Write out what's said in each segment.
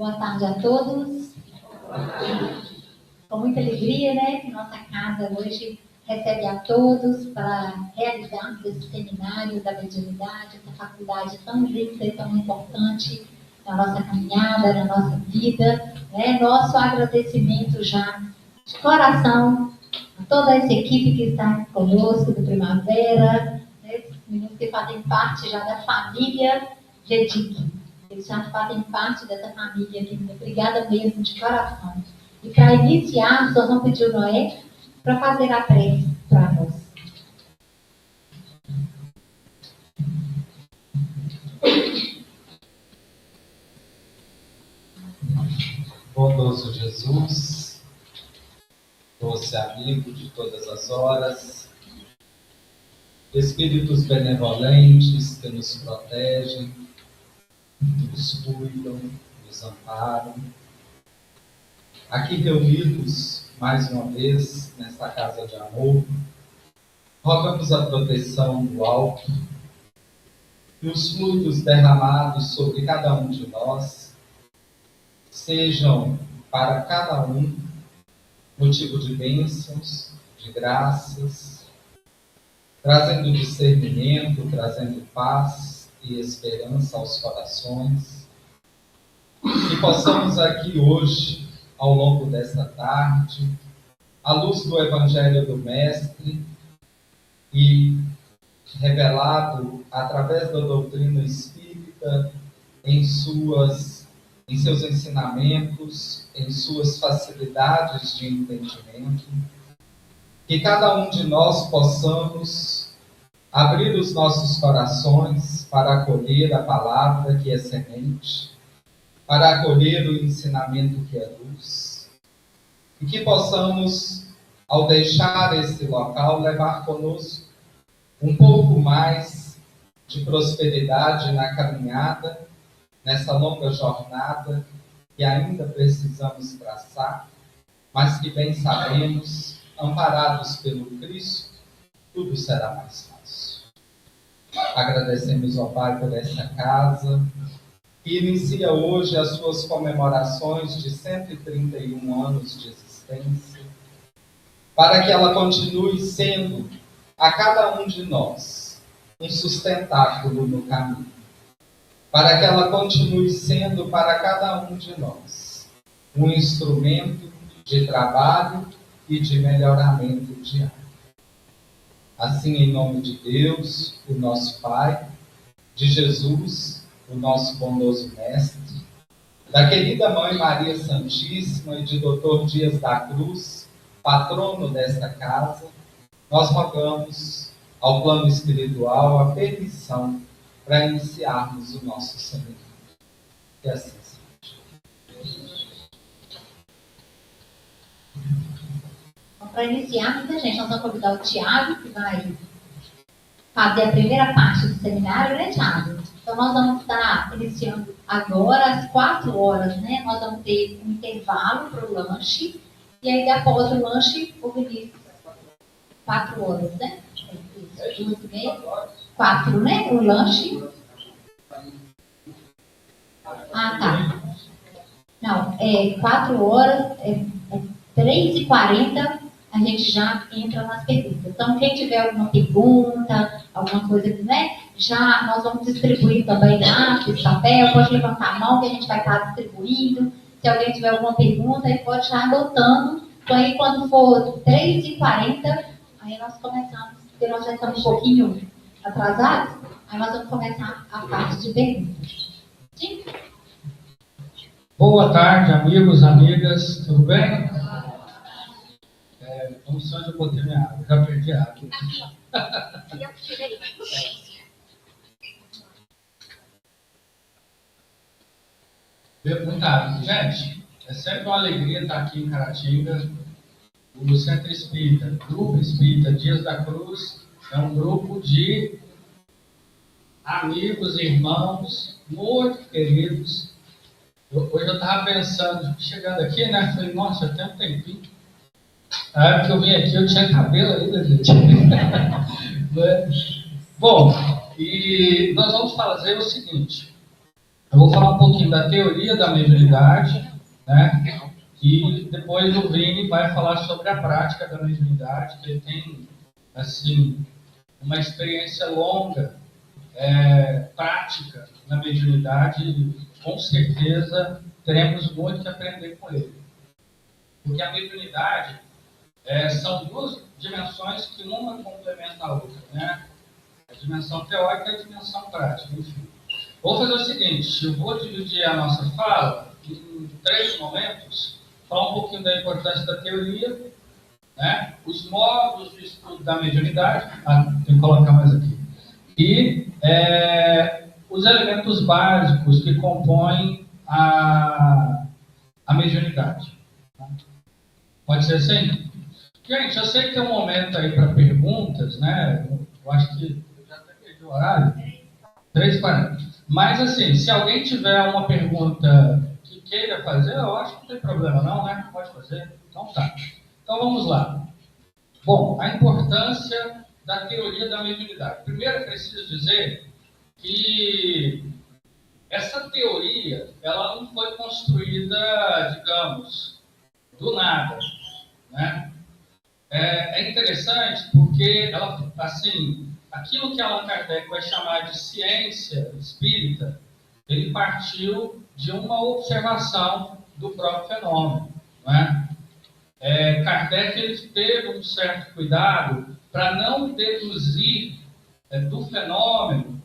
Boa tarde a todos. Com muita alegria, né, que nossa casa hoje recebe a todos para realizarmos esse seminário da mediunidade, essa faculdade tão rica e tão importante na nossa caminhada, na nossa vida, né? Nosso agradecimento já de coração a toda essa equipe que está conosco do Primavera, né? Esses meninos que fazem parte já da família GEDIC. Eles já fazem parte dessa família aqui. Obrigada mesmo, de coração. E para iniciar, nós vamos pedir o Noé para fazer a prece para nós. Bondoso Jesus, doce amigo de todas as horas, espíritos benevolentes que nos protegem, nos cuidam, nos amparam. Aqui reunidos, mais uma vez, nesta casa de amor, rogamos a proteção do alto e os fluidos derramados sobre cada um de nós sejam para cada um motivo de bênçãos, de graças, trazendo discernimento, trazendo paz e esperança aos corações. Que possamos aqui hoje, ao longo desta tarde, à luz do Evangelho do Mestre e revelado através da doutrina espírita em seus ensinamentos, em suas facilidades de entendimento, que cada um de nós possamos abrir os nossos corações para acolher a palavra que é semente, para acolher o ensinamento que é luz, e que possamos, ao deixar esse local, levar conosco um pouco mais de prosperidade na caminhada, nessa longa jornada que ainda precisamos traçar, mas que bem sabemos, amparados pelo Cristo, tudo será mais fácil. Agradecemos ao Pai por essa casa, que inicia hoje as suas comemorações de 131 anos de existência, para que ela continue sendo, a cada um de nós, um sustentáculo no caminho, para que ela continue sendo, para cada um de nós, um instrumento de trabalho e de melhoramento diário. Assim, em nome de Deus, o nosso Pai, de Jesus, o nosso bondoso Mestre, da querida Mãe Maria Santíssima e de Dr. Dias da Cruz, patrono desta casa, nós rogamos ao plano espiritual a permissão para iniciarmos o nosso seminário. Que assim seja. Para iniciar, muita gente, nós vamos convidar o Tiago, que vai fazer a primeira parte do seminário, né, Tiago? Então, nós vamos estar iniciando agora, às 4 horas, né? Nós vamos ter um intervalo para o lanche, e aí, após o lanche, o Vinícius. 4 horas, né? 2h30. 4, né? O lanche. Ah, tá. Não, 4 horas, 3h40, a gente já entra nas perguntas. Então, quem tiver alguma pergunta, alguma coisa, né? Já nós vamos distribuir também lápis, papel, pode levantar a mão que a gente vai estar distribuindo. Se alguém tiver alguma pergunta, ele pode estar anotando. Então, aí, quando for 3h40, aí nós começamos, porque nós já estamos um pouquinho atrasados, aí nós vamos começar a parte de perguntas. Sim? Boa tarde, amigos, amigas, tudo bem? Como só eu botei minha água, já perdi a água. Aqui. Eu tirei. Bebo muita água. Gente, é sempre uma alegria estar aqui em Caratinga. O Centro Espírita, Grupo Espírita Dias da Cruz, é um grupo de amigos, irmãos, muito queridos. Hoje eu estava pensando, chegando aqui, né? Falei, nossa, já tem um tempinho. A hora que eu vim aqui, eu tinha cabelo ainda, gente. Bom, e nós vamos fazer o seguinte. Eu vou falar um pouquinho da teoria da mediunidade, né? E depois o Vini vai falar sobre a prática da mediunidade, que ele tem, assim, uma experiência longa, prática na mediunidade, e com certeza teremos muito que aprender com ele. Porque a mediunidade são duas dimensões que uma complementa a outra, né? A dimensão teórica e a dimensão prática, enfim. Vou fazer o seguinte, eu vou dividir a nossa fala em 3 momentos, falar um pouquinho da importância da teoria, né? Os modos de estudo da mediunidade, tem que colocar mais aqui, e os elementos básicos que compõem a mediunidade. Pode ser assim? Gente, eu sei que tem um momento aí para perguntas, né? Eu acho que eu já até perdi o horário. 3h40. Mas, assim, se alguém tiver uma pergunta que queira fazer, eu acho que não tem problema não, né? Pode fazer. Então tá. Então vamos lá. Bom, a importância da teoria da mediunidade. Primeiro, é preciso dizer que essa teoria, ela não foi construída, digamos, do nada, né? É interessante porque ela, assim, aquilo que Allan Kardec vai chamar de ciência espírita, ele partiu de uma observação do próprio fenômeno, né? Kardec ele teve um certo cuidado para não deduzir do fenômeno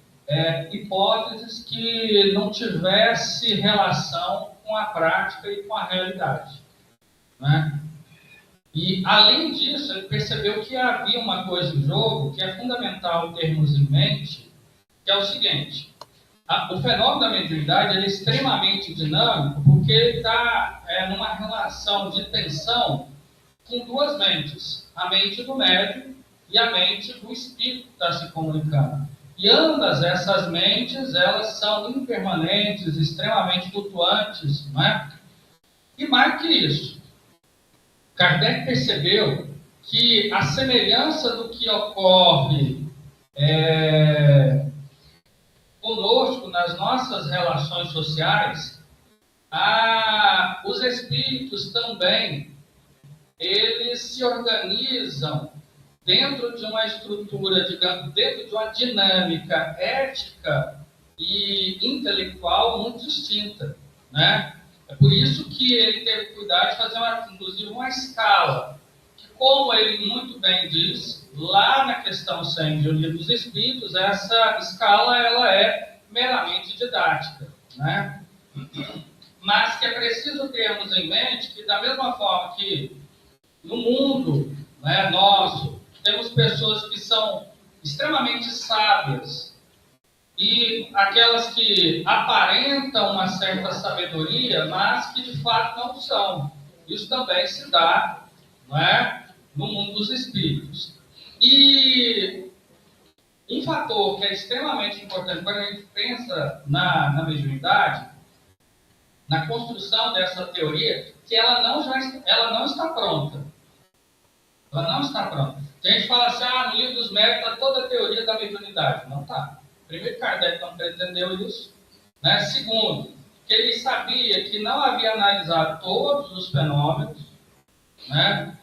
hipóteses que não tivesse relação com a prática e com a realidade, né? E, além disso, ele percebeu que havia uma coisa em jogo que é fundamental termos em mente, que é o seguinte: o fenômeno da mediunidade ele é extremamente dinâmico porque ele está numa relação de tensão com duas mentes, a mente do médium e a mente do espírito que está se comunicando. E ambas essas mentes, elas são impermanentes, extremamente flutuantes, não é? E mais que isso, Kardec percebeu que a semelhança do que ocorre conosco nas nossas relações sociais, os espíritos também, eles se organizam dentro de uma estrutura, digamos, dentro de uma dinâmica ética e intelectual muito distinta, né? É por isso que ele teve cuidado de fazer, inclusive, uma escala, que, como ele muito bem diz, lá na questão 100 de O Livro dos Espíritos, essa escala ela é meramente didática, né? Mas que é preciso termos em mente que, da mesma forma que no mundo, né, nosso, temos pessoas que são extremamente sábias, e aquelas que aparentam uma certa sabedoria, mas que de fato não são. Isso também se dá, não é, no mundo dos espíritos. E um fator que é extremamente importante quando a gente pensa na mediunidade, na construção dessa teoria, que ela não está pronta. Ela não está pronta. Tem gente que fala assim, no Livro dos Médiuns está toda a teoria da mediunidade. Não está. Primeiro, Kardec não pretendeu isso, né? Segundo, que ele sabia que não havia analisado todos os fenômenos, né?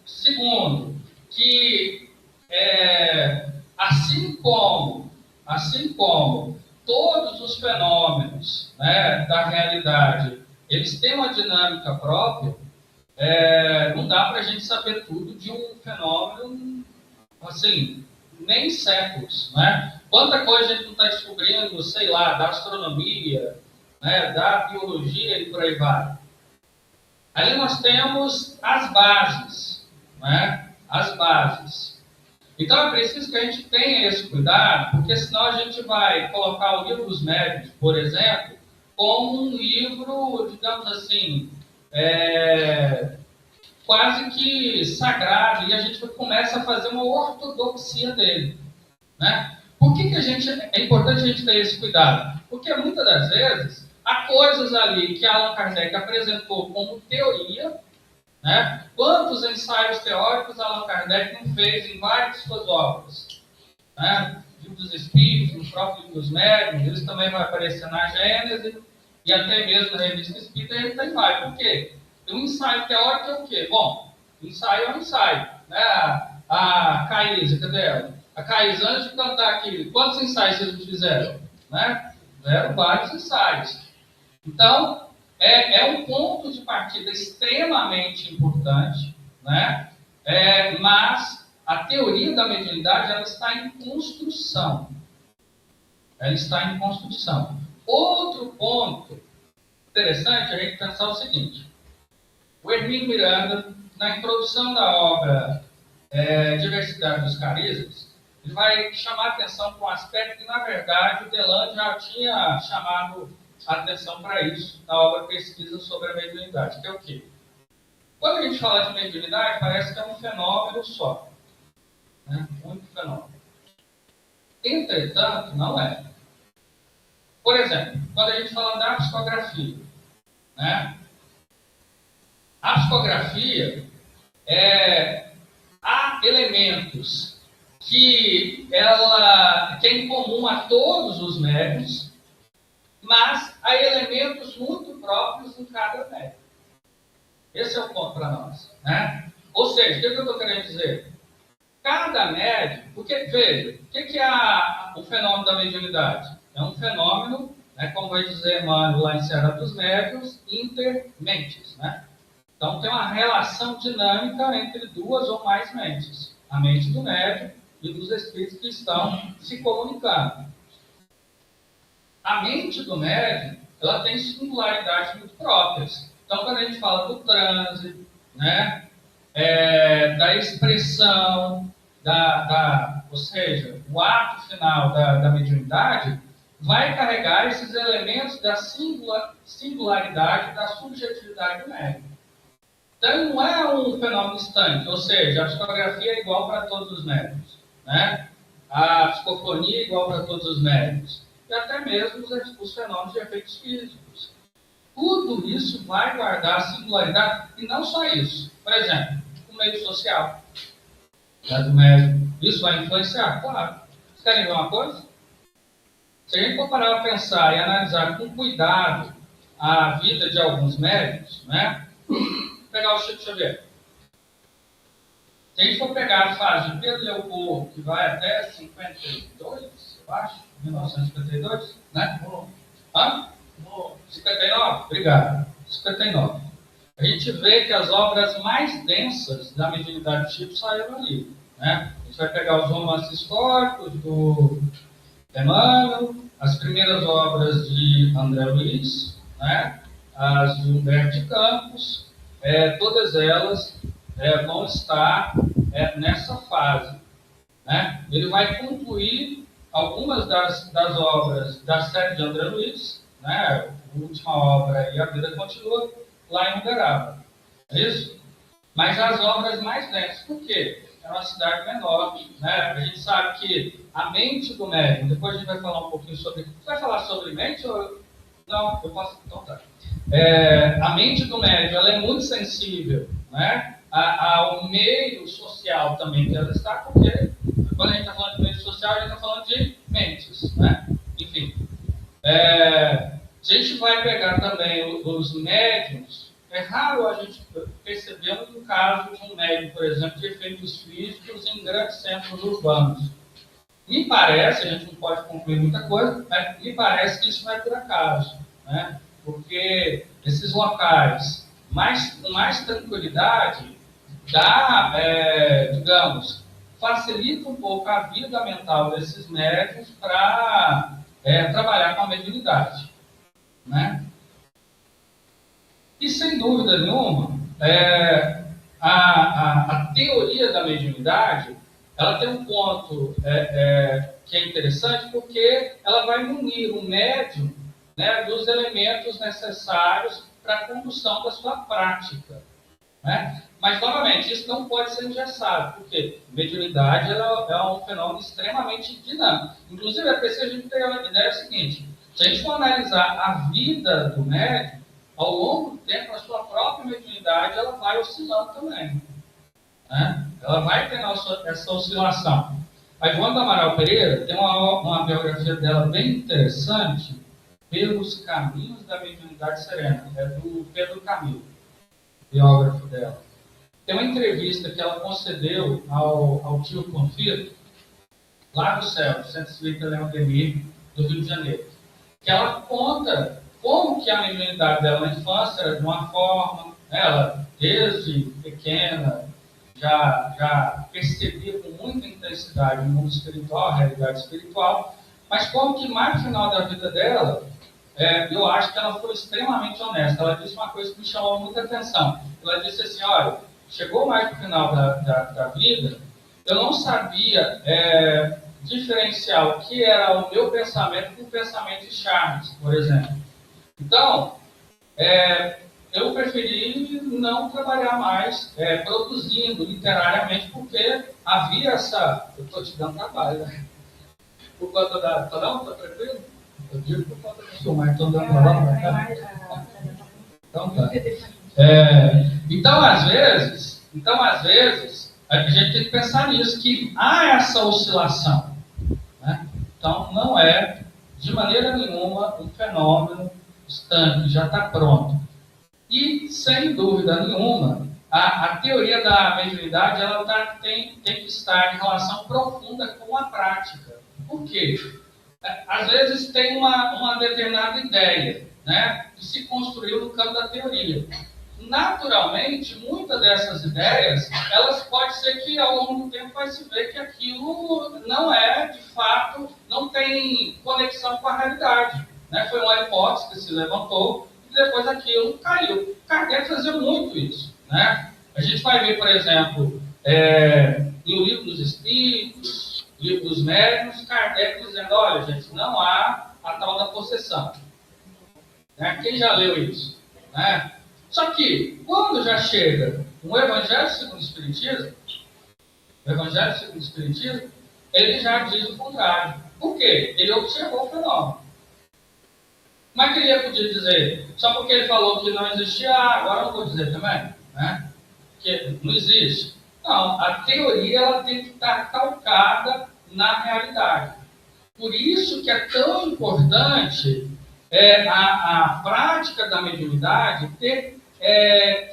Segundo, que assim como todos os fenômenos, né, da realidade, eles têm uma dinâmica própria, não dá para a gente saber tudo de um fenômeno, assim, nem séculos, né? Quanta coisa a gente não está descobrindo, sei lá, da astronomia, né, da biologia e por aí vai. Ali nós temos as bases, né? As bases. Então é preciso que a gente tenha esse cuidado, porque senão a gente vai colocar o Livro dos Médiuns, por exemplo, como um livro, digamos assim, quase que sagrado, e a gente começa a fazer uma ortodoxia dele, né? Por que é importante a gente ter esse cuidado? Porque muitas das vezes há coisas ali que Allan Kardec apresentou como teoria, né? Quantos ensaios teóricos Allan Kardec não fez em várias suas obras, né? Livro dos Espíritos, no próprio Livro dos Médiuns, isso também vai aparecer na Gênese, e até mesmo na Revista Espírita, e aí vai. Por quê? Um ensaio teórico é o quê? Bom, ensaio é um ensaio. Né? A Caísa, cadê ela? A Caísa, antes de cantar aqui, quantos ensaios vocês fizeram? Né? Fizeram vários ensaios. Então, é um ponto de partida extremamente importante, né? Mas a teoria da mediunidade ela está em construção. Ela está em construção. Outro ponto interessante é a gente pensar o seguinte. O Hermínio Miranda, na introdução da obra Diversidade dos Carismas, ele vai chamar a atenção para um aspecto que, na verdade, o Delano já tinha chamado a atenção para isso na obra Pesquisa sobre a Mediunidade, que é o quê? Quando a gente fala de mediunidade, parece que é um fenômeno só. Né? Um único fenômeno. Entretanto, não é. Por exemplo, quando a gente fala da psicografia, né? A psicografia, há elementos que é em comum a todos os médiuns, mas há elementos muito próprios em cada médium. Esse é o ponto para nós. Né? Ou seja, o que eu estou querendo dizer? Cada médium, porque, veja, o que é o fenômeno da mediunidade? É um fenômeno, né, como vai dizer Emmanuel lá em Serra dos Médiuns, intermentes. Né? Então, tem uma relação dinâmica entre duas ou mais mentes. A mente do médium e dos espíritos que estão se comunicando. A mente do médium, ela tem singularidades muito próprias. Então, quando a gente fala do transe, né, da expressão, ou seja, o ato final da mediunidade, vai carregar esses elementos da singularidade, da subjetividade do médium. Então, não é um fenômeno estanque, ou seja, a psicografia é igual para todos os médiuns, né? A psicofonia é igual para todos os médiuns, e até mesmo os fenômenos de efeitos físicos. Tudo isso vai guardar a singularidade, e não só isso. Por exemplo, o meio social do médium, isso vai influenciar? Claro. Vocês querem ver uma coisa? Se a gente for parar para pensar e analisar com cuidado a vida de alguns médicos, né? Pegar o Chico Xavier. Se a gente for pegar a fase de Pedro Leopoldo, que vai até 52, eu acho, 1952, né? Hã? 59? Obrigado. 59. A gente vê que as obras mais densas da mediunidade de Chico saíram ali. Né? A gente vai pegar os romances históricos do Emmanuel, as primeiras obras de André Luiz, né? As de Humberto de Campos, todas elas vão estar nessa fase. Né? Ele vai concluir algumas das obras da série de André Luiz, né? A última obra e a vida continua, lá em Uberaba. É isso? Mas as obras mais densas, por quê? É uma cidade menor. Né? A gente sabe que a mente do médium, depois a gente vai falar um pouquinho sobre. Você vai falar sobre mente ou. Não, eu posso. Então tá. A mente do médium ela é muito sensível, né? Ao meio social também que ela está, porque quando a gente está falando de meio social, a gente está falando de mentes. Né? Enfim. Se a gente vai pegar também os médiums, é raro a gente perceber um caso de um médium, por exemplo, de efeitos físicos em grandes centros urbanos. Me parece, a gente não pode concluir muita coisa, mas me parece que isso não é por acaso. Né? Porque esses locais com mais tranquilidade digamos, facilita um pouco a vida mental desses médiums para trabalhar com a mediunidade. Né? E sem dúvida nenhuma, a teoria da mediunidade ela tem um ponto que é interessante porque ela vai munir o médium, né, dos elementos necessários para a condução da sua prática. Né? Mas, novamente, isso não pode ser engessado, porque mediunidade ela é um fenômeno extremamente dinâmico. Inclusive, é preciso a gente ter uma ideia seguinte: se a gente for analisar a vida do médium, ao longo do tempo, a sua própria mediunidade ela vai oscilando também. Né? Ela vai ter essa oscilação. A Ivone do Amaral Pereira tem uma biografia dela bem interessante, Pelos Caminhos da Mediunidade Serena. É do Pedro Camilo, biógrafo dela. Tem uma entrevista que ela concedeu ao tio Confito, lá do céu, Centro Espírita Leão Denis, do Rio de Janeiro. Que ela conta como que a mediunidade dela na infância era de uma forma, ela, desde pequena, já percebia com muita intensidade o mundo espiritual, a realidade espiritual, mas como que mais no final da vida dela, eu acho que ela foi extremamente honesta. Ela disse uma coisa que me chamou muita atenção. Ela disse assim, olha, chegou mais no final da vida, eu não sabia diferenciar o que era o meu pensamento com o pensamento de Charles, por exemplo. Então, eu preferi não trabalhar mais produzindo literariamente, porque havia essa... Eu estou te dando trabalho, né? Por conta da... Não, está tranquilo? Eu digo por conta do seu, mas estou dando trabalho, né? Então tá. Então, às vezes, a gente tem que pensar nisso, que há essa oscilação. Né? Então, não é, de maneira nenhuma, um fenômeno estanque, já está pronto. E, sem dúvida nenhuma, a teoria da mediunidade ela tem que estar em relação profunda com a prática. Por quê? Às vezes tem uma determinada ideia, né, que se construiu no campo da teoria. Naturalmente, muitas dessas ideias, elas pode ser que ao longo do tempo vai se ver que aquilo não é, de fato, não tem conexão com a realidade. Né? Foi uma hipótese que se levantou e depois aquilo caiu. Kardec fazia muito isso. Né? A gente vai ver, por exemplo, em O Livro dos Espíritos, Livro dos Médiuns, Kardec dizendo, olha, gente, não há a tal da possessão. Né? Quem já leu isso? Né? Só que, quando já chega um Evangelho segundo o Espiritismo, ele já diz o contrário. Por quê? Ele observou o fenômeno. Mas que ele ia poder dizer, só porque ele falou que não existia, agora eu não vou dizer também, né? Que não existe. Não, a teoria ela tem que estar calcada na realidade. Por isso que é tão importante a prática da mediunidade ter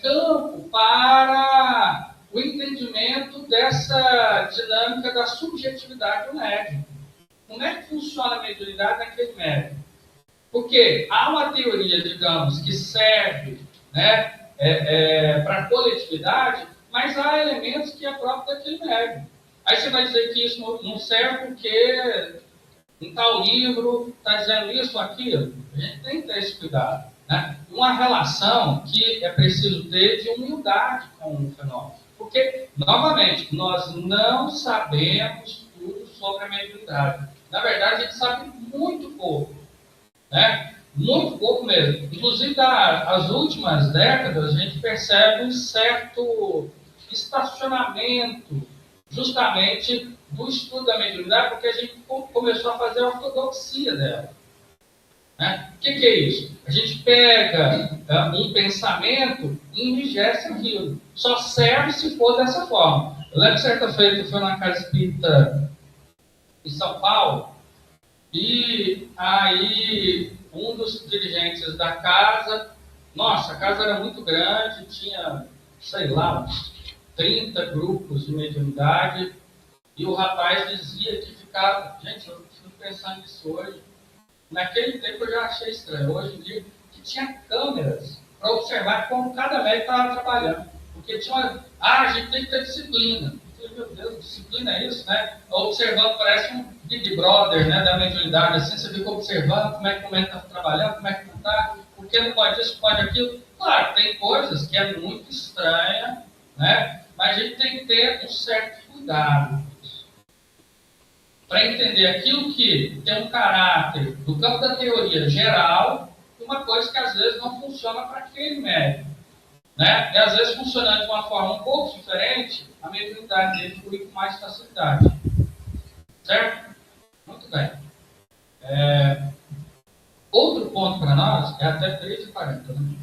campo para o entendimento dessa dinâmica da subjetividade do médium. Como é que funciona a mediunidade naquele médium? Porque há uma teoria, digamos, que serve, né, para a coletividade, mas há elementos que é próprio daquele médium. Aí você vai dizer que isso não serve porque em tal livro está dizendo isso ou aquilo. A gente tem que ter esse cuidado. Né? Uma relação que é preciso ter de humildade com o fenômeno. Porque, novamente, nós não sabemos tudo sobre a mediunidade. Na verdade, a gente sabe muito pouco. Né? Muito pouco mesmo. Inclusive, das últimas décadas, a gente percebe um certo estacionamento, justamente do estudo da mediunidade, porque a gente começou a fazer a ortodoxia dela. Né? O que é isso? A gente pega um pensamento e enrijece aquilo. Só serve se for dessa forma. Eu lembro que certa feita eu fui na casa espírita em São Paulo, e aí um dos dirigentes da casa, nossa, a casa era muito grande, tinha, sei lá, 30 grupos de mediunidade, e o rapaz dizia que ficava, gente, eu fui pensando nisso hoje, naquele tempo eu já achei estranho, hoje em dia, que tinha câmeras para observar como cada médico estava trabalhando, porque tinha a gente tem que ter disciplina. Meu Deus, disciplina é isso, né? Observando, parece um Big Brother, né, da mediunidade, assim, você fica observando como é que está trabalhando, como é que não está, por que não pode isso, pode aquilo. Claro, tem coisas que é muito estranha, né? Mas a gente tem que ter um certo cuidado para entender aquilo que tem um caráter do campo da teoria geral, uma coisa que às vezes não funciona para aquele médico. Né? E às vezes funcionando de uma forma um pouco diferente, a mediunidade dele flui com mais facilidade. Certo? Muito bem. Outro ponto para nós, é até 3h40, né?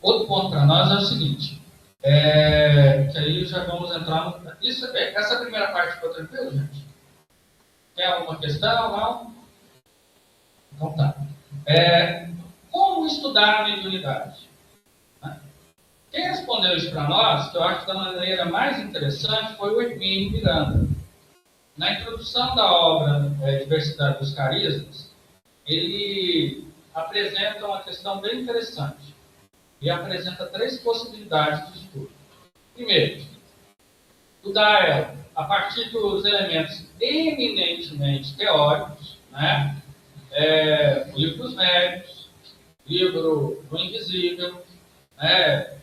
Outro ponto para nós é o seguinte, que aí já vamos entrar no... essa primeira parte ficou tranquilo, gente? Tem alguma questão? Não? Então tá. Como estudar a mediunidade? Né? Quem respondeu isso para nós, que eu acho da maneira mais interessante, foi o Hermínio Miranda. Na introdução da obra Diversidade dos Carismas, ele apresenta uma questão bem interessante. E apresenta 3 possibilidades de estudo. Primeiro, estudar ela a partir dos elementos eminentemente teóricos, né? O livro dos médiuns, livro do Invisível, né?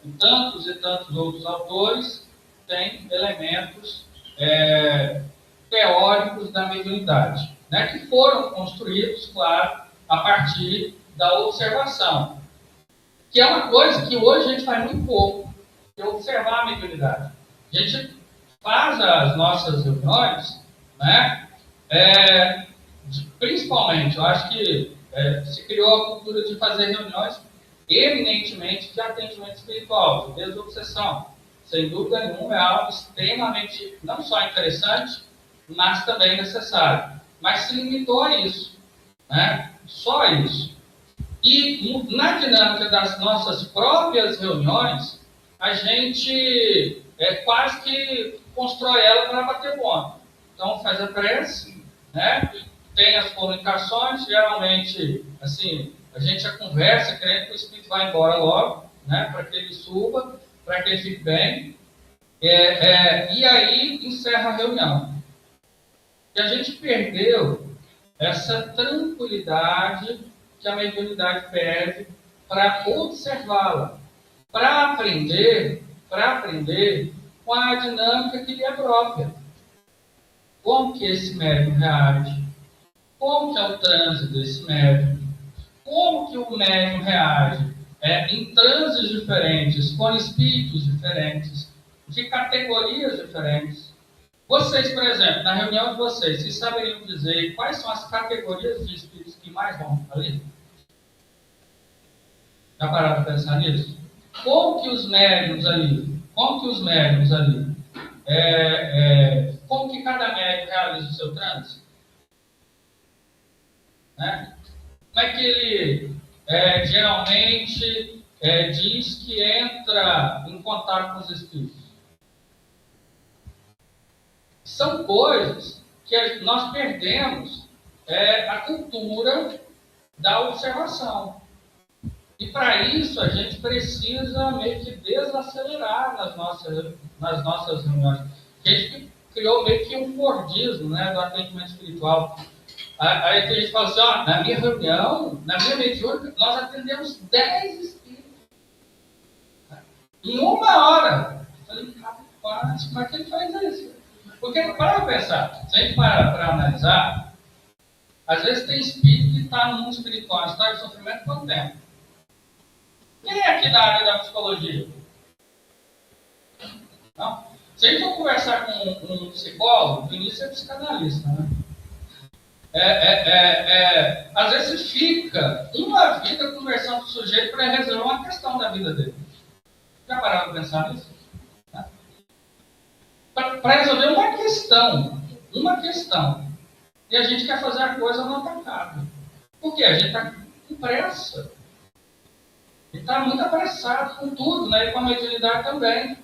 E tantos outros autores têm elementos teóricos da mediunidade, né? Que foram construídos, claro, a partir da observação. Que é uma coisa que hoje a gente faz muito pouco, que é observar a mediunidade. A gente faz as nossas reuniões, né? Principalmente, eu acho que se criou a cultura de fazer reuniões eminentemente de atendimento espiritual, de desobsessão. Sem dúvida nenhuma, é algo extremamente, não só interessante, mas também necessário. Mas se limitou a isso, né? Só isso. E na dinâmica das nossas próprias reuniões, a gente quase que constrói ela para bater ponto. Então faz a prece, né? Tem as comunicações, geralmente, assim, a gente já conversa, querendo que o espírito vá embora logo, né? Para que ele suba, para que ele fique bem. E aí encerra a reunião. E a gente perdeu essa tranquilidade que a mediunidade pede para observá-la, para aprender com a dinâmica que lhe é própria. Como que esse médium reage? Como que é o trânsito desse médium? Como que o médium reage em trânsitos diferentes, com espíritos diferentes, de categorias diferentes? Vocês, por exemplo, na reunião de vocês saberiam dizer quais são as categorias de espíritos que mais vão ali? Já pararam para pensar nisso? Como que os médiuns ali, como que cada médium realiza o seu trânsito? Né? Como é que ele geralmente diz que entra em contato com os espíritos? São coisas que nós perdemos a cultura da observação. E para isso a gente precisa meio que desacelerar nas nossas reuniões. A gente criou meio que um Fordismo, né, do atendimento espiritual. Aí a gente fala assim, na minha reunião, na minha mediúnica, nós atendemos 10 espíritos. Em 1 hora. Eu falei, rapaz, como é que ele faz isso? Porque, para pensar, se a gente para analisar, às vezes tem espírito que está no mundo espiritual, em história de sofrimento, quanto tempo? Quem é aqui da área da psicologia? Não? Se a gente for conversar com um psicólogo, o início é psicanalista, né? Às vezes você fica uma vida conversando com o sujeito para resolver uma questão da vida dele. Já pararam para pensar nisso? Para resolver uma questão. E a gente quer fazer a coisa no atacado. Por quê? A gente está com pressa. Ele está muito apressado com tudo, né? E com a mediunidade também.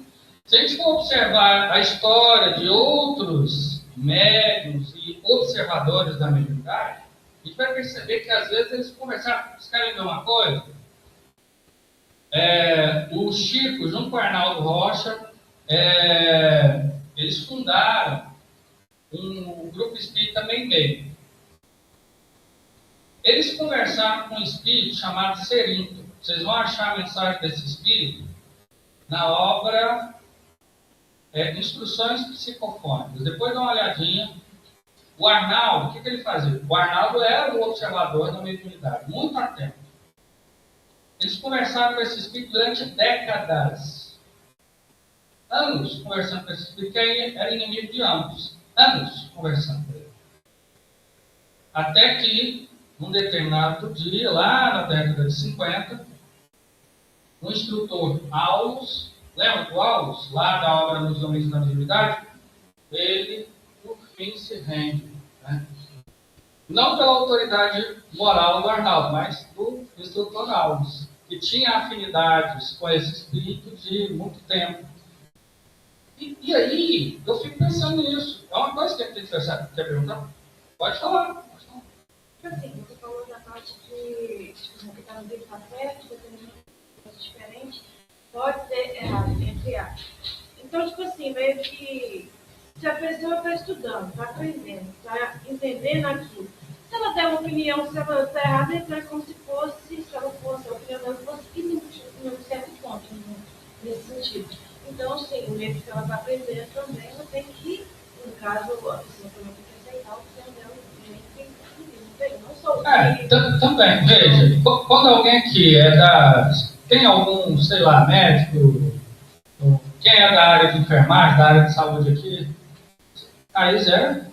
Se a gente for observar a história de outros médiuns e observadores da mediunidade, a gente vai perceber que às vezes eles conversaram, vocês querem ver uma coisa? O Chico, junto com o Arnaldo Rocha, eles fundaram um grupo espírita Meimei. Eles conversaram com um espírito chamado Serinto. Vocês vão achar a mensagem desse espírito na obra Instruções Psicofônicas. Depois dá uma olhadinha. O Arnaldo, o que ele fazia? O Arnaldo era o observador da mediunidade, muito atento. Eles conversaram com esse espírito durante décadas. Anos conversando com esse espírito, que era inimigo de ambos. Anos conversando com ele. Até que, num determinado dia, lá na década de 50, o instrutor Aulus, lembra do Aulus? Lá da obra Nos Domínios da Mediunidade? Ele, por quem se rende, né? Não pela autoridade moral do Arnaldo, mas do instrutor Alves, que tinha afinidades com esse espírito de muito tempo. E aí, eu fico pensando nisso. É uma coisa que a gente tem que pensar. Quer perguntar? Pode falar. Pode falar. Assim, você falou da parte que o que está no livro está certo, dependendo de coisa diferente, pode ser errado, entre aspas. Então, tipo assim, meio que se a pessoa está estudando, está aprendendo, está entendendo aquilo, se ela der uma opinião, se ela está errada, então é como se fosse, se ela fosse, a opinião dela fosse inútil em um certo ponto, nesse sentido. Então, sim, o meio que ela está aprendendo também, ela tem que, no caso, a pessoa também tem que aceitar a opinião dela, não sou Também, veja, quando alguém aqui tem algum, sei lá, médico, quem é da área de enfermagem, da área de saúde aqui, aí Zé,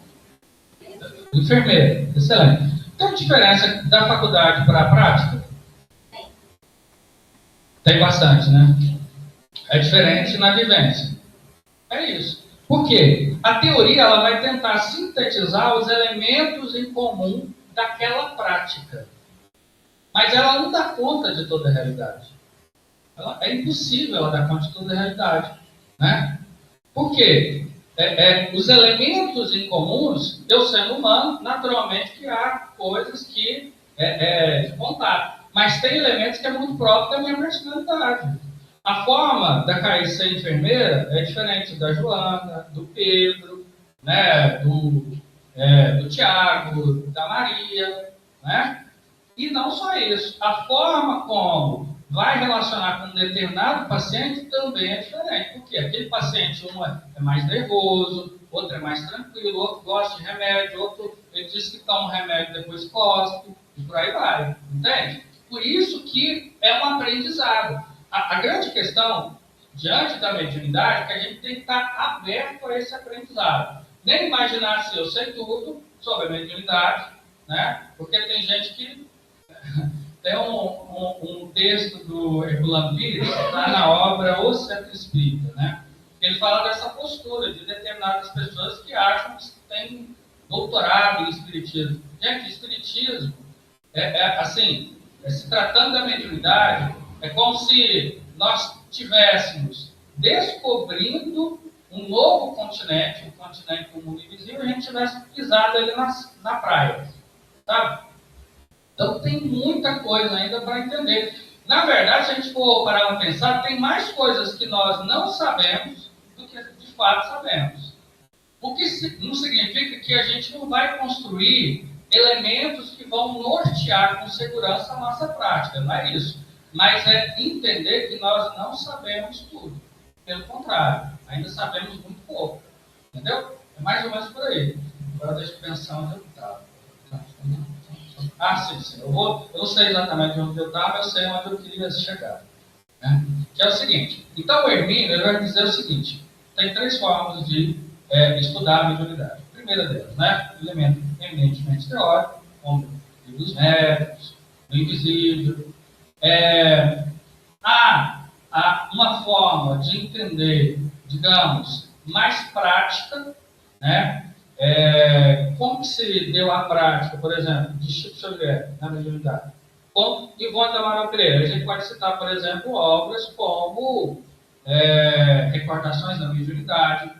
enfermeiro, excelente. Tem diferença da faculdade para a prática? Tem bastante, né? É diferente na vivência. É isso. Por quê? A teoria ela vai tentar sintetizar os elementos em comum daquela prática. Mas ela não dá conta de toda a realidade. É impossível ela dar conta de toda a realidade. Né? Por quê? Os elementos em comuns, eu sendo humano, naturalmente que há coisas que de contato. Mas tem elementos que é muito próprio da minha personalidade. A forma da Caís ser enfermeira é diferente da Joana, do Pedro, né, do Tiago, da Maria, né? E não só isso, a forma como vai relacionar com um determinado paciente também é diferente. Porque aquele paciente, um é mais nervoso, outro é mais tranquilo, outro gosta de remédio, outro ele diz que toma um remédio e depois cospe, e por aí vai, entende? Por isso que é um aprendizado. A grande questão, diante da mediunidade, é que a gente tem que estar aberto a esse aprendizado. Nem imaginar se eu sei tudo sobre a mediunidade, né? Porque tem gente que... Tem um texto do Herculano Pires, que está na obra O Centro Espírita, né? Ele fala dessa postura de determinadas pessoas que acham que têm doutorado em Espiritismo. Gente, o Espiritismo, assim, se tratando da mediunidade, é como se nós estivéssemos descobrindo um novo continente, o continente do mundo invisível, e a gente tivesse pisado ali na praia, sabe? Então tem muita coisa ainda para entender. Na verdade, se a gente for parar para pensar, tem mais coisas que nós não sabemos do que de fato sabemos. O que não significa que a gente não vai construir elementos que vão nortear com segurança a nossa prática, não é isso. Mas é entender que nós não sabemos tudo. Pelo contrário, ainda sabemos muito pouco. Entendeu? É mais ou menos por aí. Agora deixa eu pensar onde eu estava. Sim. Eu não sei exatamente onde eu estava, eu sei onde eu queria chegar. Né? Que é o seguinte. Então, o Hermínio ele vai dizer o seguinte. Tem 3 formas de estudar a mediunidade. A primeira delas, né? Elemento eminentemente teórico, como livros médicos, o invisível. Há uma forma de entender, digamos, mais prática, né? Como que se deu a prática, por exemplo, de Chico Xavier na mediunidade? Com Ivone da Amaral Pereira. A gente pode citar, por exemplo, obras como Recordações da Mediunidade,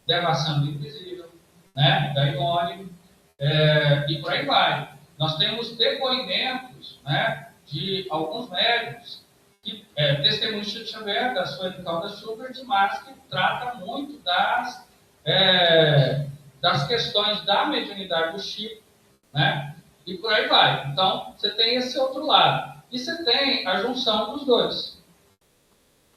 Devassando do Invisível, né, da Ivone, e por aí vai. Nós temos depoimentos, né, de alguns médicos que testemunham Chico Xavier, da sua Calda Schubert, mas que trata muito das questões da mediunidade do Chico, né? E por aí vai. Então, você tem esse outro lado. E você tem a junção dos dois,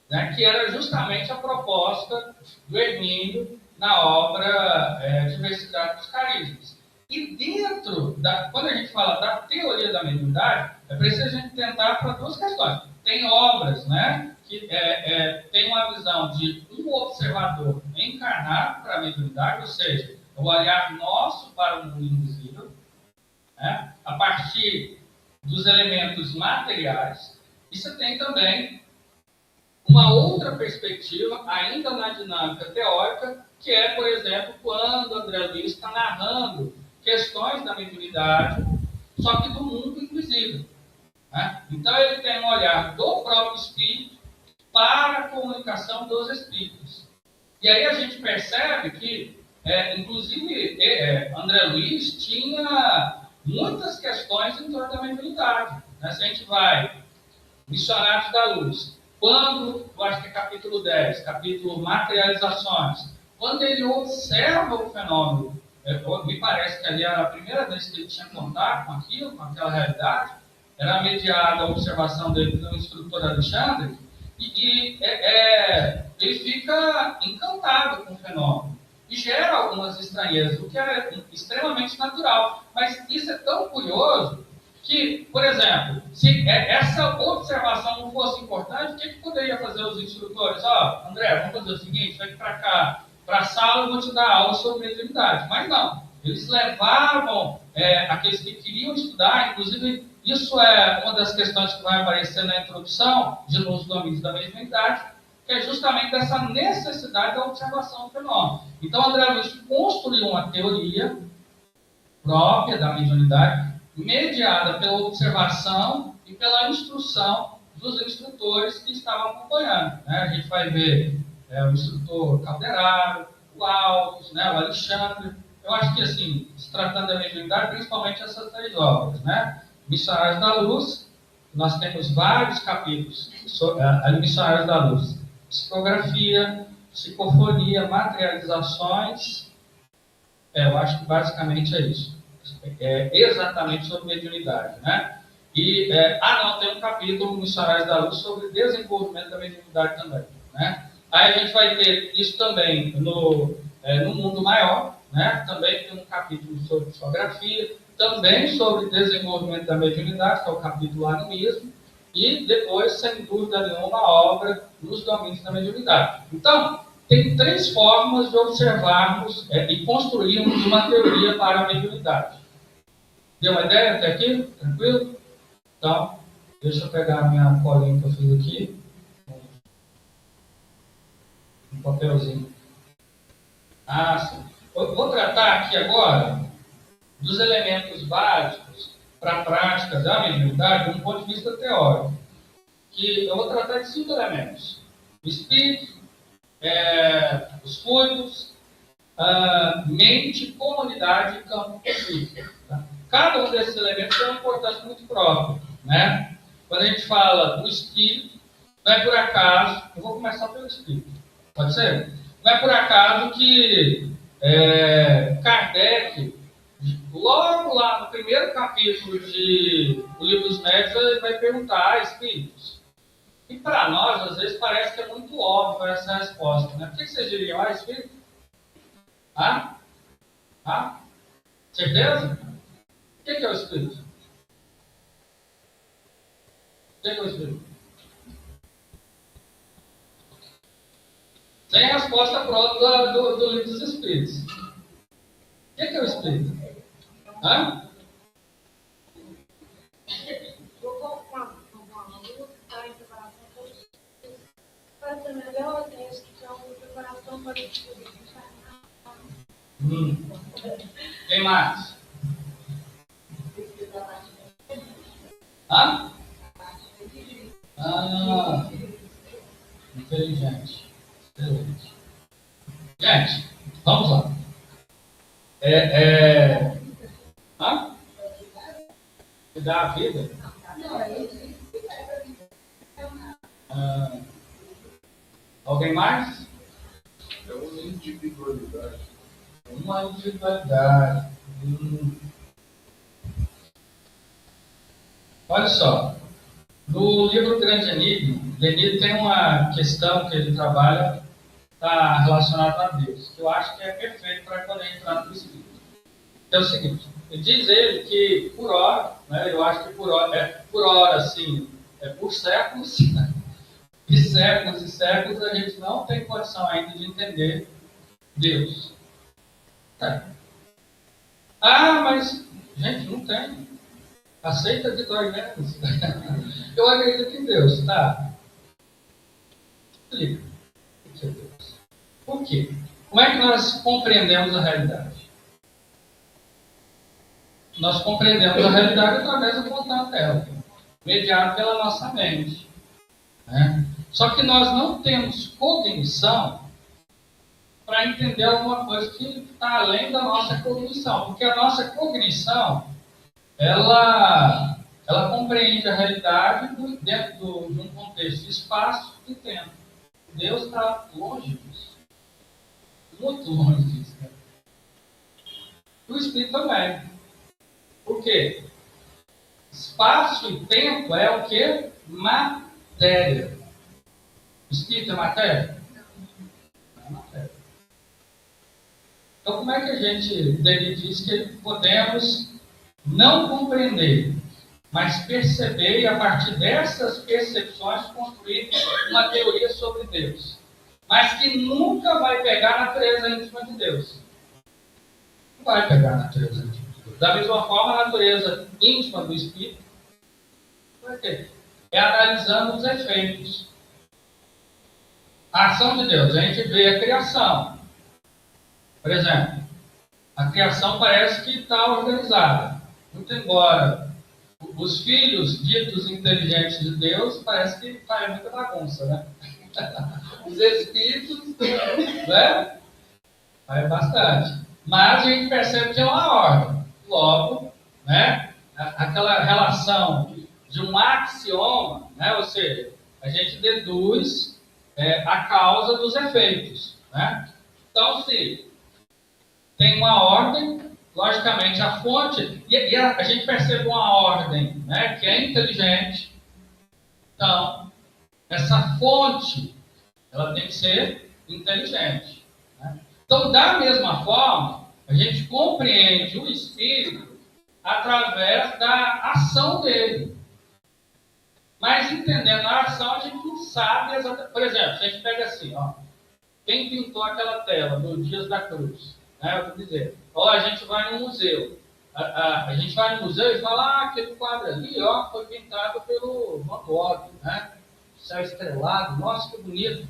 né? Que era justamente a proposta do Hermínio na obra Diversidade dos Carismas. E dentro quando a gente fala da teoria da mediunidade, é preciso a gente tentar para 2 questões. Tem obras, né, que tem uma visão de um observador encarnado para a mediunidade, ou seja, o olhar nosso para o mundo invisível, né, a partir dos elementos materiais. E você tem também uma outra perspectiva, ainda na dinâmica teórica, que é, por exemplo, quando André Luiz está narrando questões da mediunidade, só que do mundo invisível. Né? Então, ele tem um olhar do próprio espírito para a comunicação dos espíritos. E aí a gente percebe que, inclusive, André Luiz tinha muitas questões em torno da mediunidade. Né? Se a gente vai, Missionários da Luz, quando, eu acho que é capítulo 10, capítulo Materializações, quando ele observa o fenômeno, me parece que ali era a primeira vez que ele tinha contato com aquilo, com aquela realidade, era mediada a observação dele pelo instrutor Alexandre, e ele fica encantado com o fenômeno e gera algumas estranhezas, o que é extremamente natural. Mas isso é tão curioso que, por exemplo, se essa observação não fosse importante, o que poderia fazer os instrutores? André, vamos fazer o seguinte, vem para cá, para a sala, eu vou te dar aula sobre mediunidade. Mas não, eles levavam aqueles que queriam estudar, inclusive isso é uma das questões que vai aparecer na introdução de Nos Domínios da Mediunidade, que é justamente essa necessidade da observação do fenômeno. Então, André Luiz construiu uma teoria própria da mediunidade, mediada pela observação e pela instrução dos instrutores que estavam acompanhando. Né? A gente vai ver o instrutor Calderaro, o Alves, né, o Alexandre. Eu acho que, assim, se tratando da mediunidade, principalmente essas 3 obras, né? Missionários da Luz, nós temos vários capítulos sobre Missionários da Luz. Psicografia, psicofonia, materializações. Eu acho que basicamente é isso. Exatamente sobre mediunidade, né? E, tem um capítulo Missionários da Luz sobre desenvolvimento da mediunidade também, né? Aí a gente vai ter isso também no mundo maior, né? Também tem um capítulo sobre psicografia, também sobre desenvolvimento da mediunidade, que é o capítulo Animismo, e depois, sem dúvida nenhuma, a obra Nos Domínios da Mediunidade. Então, tem 3 formas de observarmos e construirmos uma teoria para a mediunidade. Deu uma ideia até aqui? Tranquilo? Então, deixa eu pegar a minha colinha que eu fiz aqui. Um papelzinho. Sim. Eu vou tratar aqui agora dos elementos básicos para a prática da mediunidade, de um ponto de vista teórico. Que eu vou tratar de 5 elementos: o espírito, os fluidos, mente, comunidade e campo psíquico. Tá? Cada um desses elementos tem uma importância muito própria. Né? Quando a gente fala do espírito, não é por acaso, eu vou começar pelo espírito, pode ser? Não é por acaso que Kardec, logo lá no primeiro capítulo do Livro dos Médiuns, ele vai perguntar: espíritos? E para nós, às vezes, parece que é muito óbvio essa resposta. Né? Por que vocês diriam: espírito? Certeza? O que é o espírito? O que é o espírito? Sem resposta pronta do Livro dos Espíritos. O que é o espírito? Para ser melhor, tem que ter uma preparação para estudo. Quem mais? Inteligente. Excelente. Gente, vamos lá. Cuidar a vida? Alguém mais? É uma individualidade. Uma individualidade. Olha só. No livro Grande Enigma, Denis tem uma questão que ele trabalha, está relacionada a Deus, que eu acho que é perfeito para quando a gente entra no espírito. É o seguinte, diz ele que por hora, né, eu acho que por hora, assim, por séculos, né, e séculos, a gente não tem condição ainda de entender Deus. Mas, gente, não tem. Aceita que dói menos. Eu acredito em Deus, tá? explica o que é Deus. Por quê? Como é que nós compreendemos a realidade? Nós compreendemos a realidade através do contato dela, mediado pela nossa mente. Né? Só que nós não temos cognição para entender alguma coisa que está além da nossa cognição. Porque a nossa cognição, ela compreende a realidade dentro de um contexto de espaço e tempo. Deus está longe disso. Muito longe disso. Né? O Espírito também. Por quê? Espaço e tempo é o quê? Matéria. O Espírito é matéria? Não é matéria. Então, como é que a gente, David diz que podemos não compreender, mas perceber e, a partir dessas percepções, construir uma teoria sobre Deus, mas que nunca vai pegar a natureza íntima de Deus? Não vai pegar a natureza íntima de Deus. Da mesma forma, a natureza íntima do Espírito, por quê? É analisando os efeitos. A ação de Deus, a gente vê a criação. Por exemplo, a criação parece que está organizada. Muito embora os filhos ditos inteligentes de Deus, parece que faz muita bagunça, né? Os espíritos, né? Faz bastante. Mas a gente percebe que é uma ordem. Logo, né? Aquela relação de um axioma, né? Ou seja, a gente deduz a causa dos efeitos, né? Então, se tem uma ordem, logicamente a fonte, e a gente percebe uma ordem, né, que é inteligente. Então, essa fonte, ela tem que ser inteligente. Né? Então, da mesma forma, a gente compreende o Espírito através da ação dele. Mas entendendo a ação, a gente não sabe exatamente. Por exemplo, se a gente pega assim, ó, quem pintou aquela tela do Dias da Cruz? Eu vou dizer, a gente vai no museu. A gente vai no museu e fala, aquele quadro ali, foi pintado pelo Van Gogh, né? Céu estrelado, nossa, que bonito.